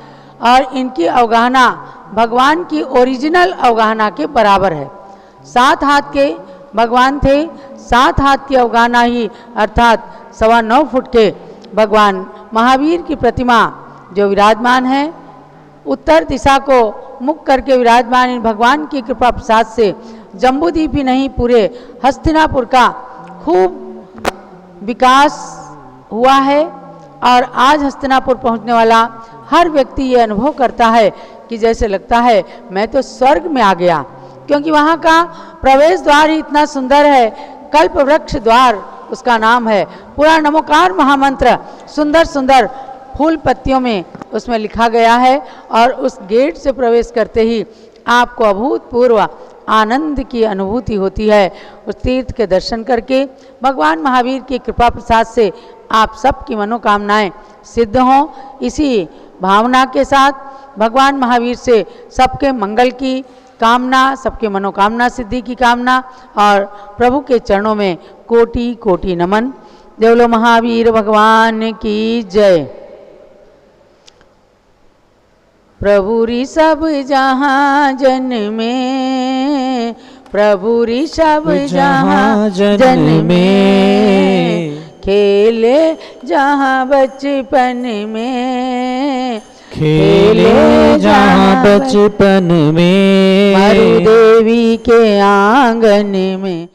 Speaker 6: और इनकी अवगाहना भगवान की ओरिजिनल अवगाहना के बराबर है। 7 हाथ के भगवान थे, 7 हाथ की अवगाहना ही अर्थात 9.25 फुट के भगवान महावीर की प्रतिमा जो विराजमान है, उत्तर दिशा को मुख करके विराजमान इन भगवान की कृपा प्रसाद से जम्बूद्वीप ही नहीं पूरे हस्तिनापुर का खूब विकास हुआ है। और आज हस्तिनापुर पहुंचने वाला हर व्यक्ति ये अनुभव करता है कि जैसे लगता है मैं तो स्वर्ग में आ गया, क्योंकि वहाँ का प्रवेश द्वार ही इतना सुंदर है। कल्प वृक्ष द्वार उसका नाम है। पूरा नमोकार महामंत्र सुंदर सुंदर फूल पत्तियों में उसमें लिखा गया है और उस गेट से प्रवेश करते ही आपको अभूतपूर्व आनंद की अनुभूति होती है। उस तीर्थ के दर्शन करके भगवान महावीर की कृपा प्रसाद से आप सबकी मनोकामनाएं सिद्ध हों, इसी भावना के साथ भगवान महावीर से सबके मंगल की कामना, सबके मनोकामना सिद्धि की कामना और प्रभु के चरणों में कोटि कोटि नमन। देवलो महावीर भगवान की जय। प्रभु ऋषभ जहाँ जन में, प्रभु ऋषभ जहाँ जन में, खेले जहाँ बचपन में,
Speaker 1: खेले जहाँ बचपन में,
Speaker 6: मरु देवी के आंगन में।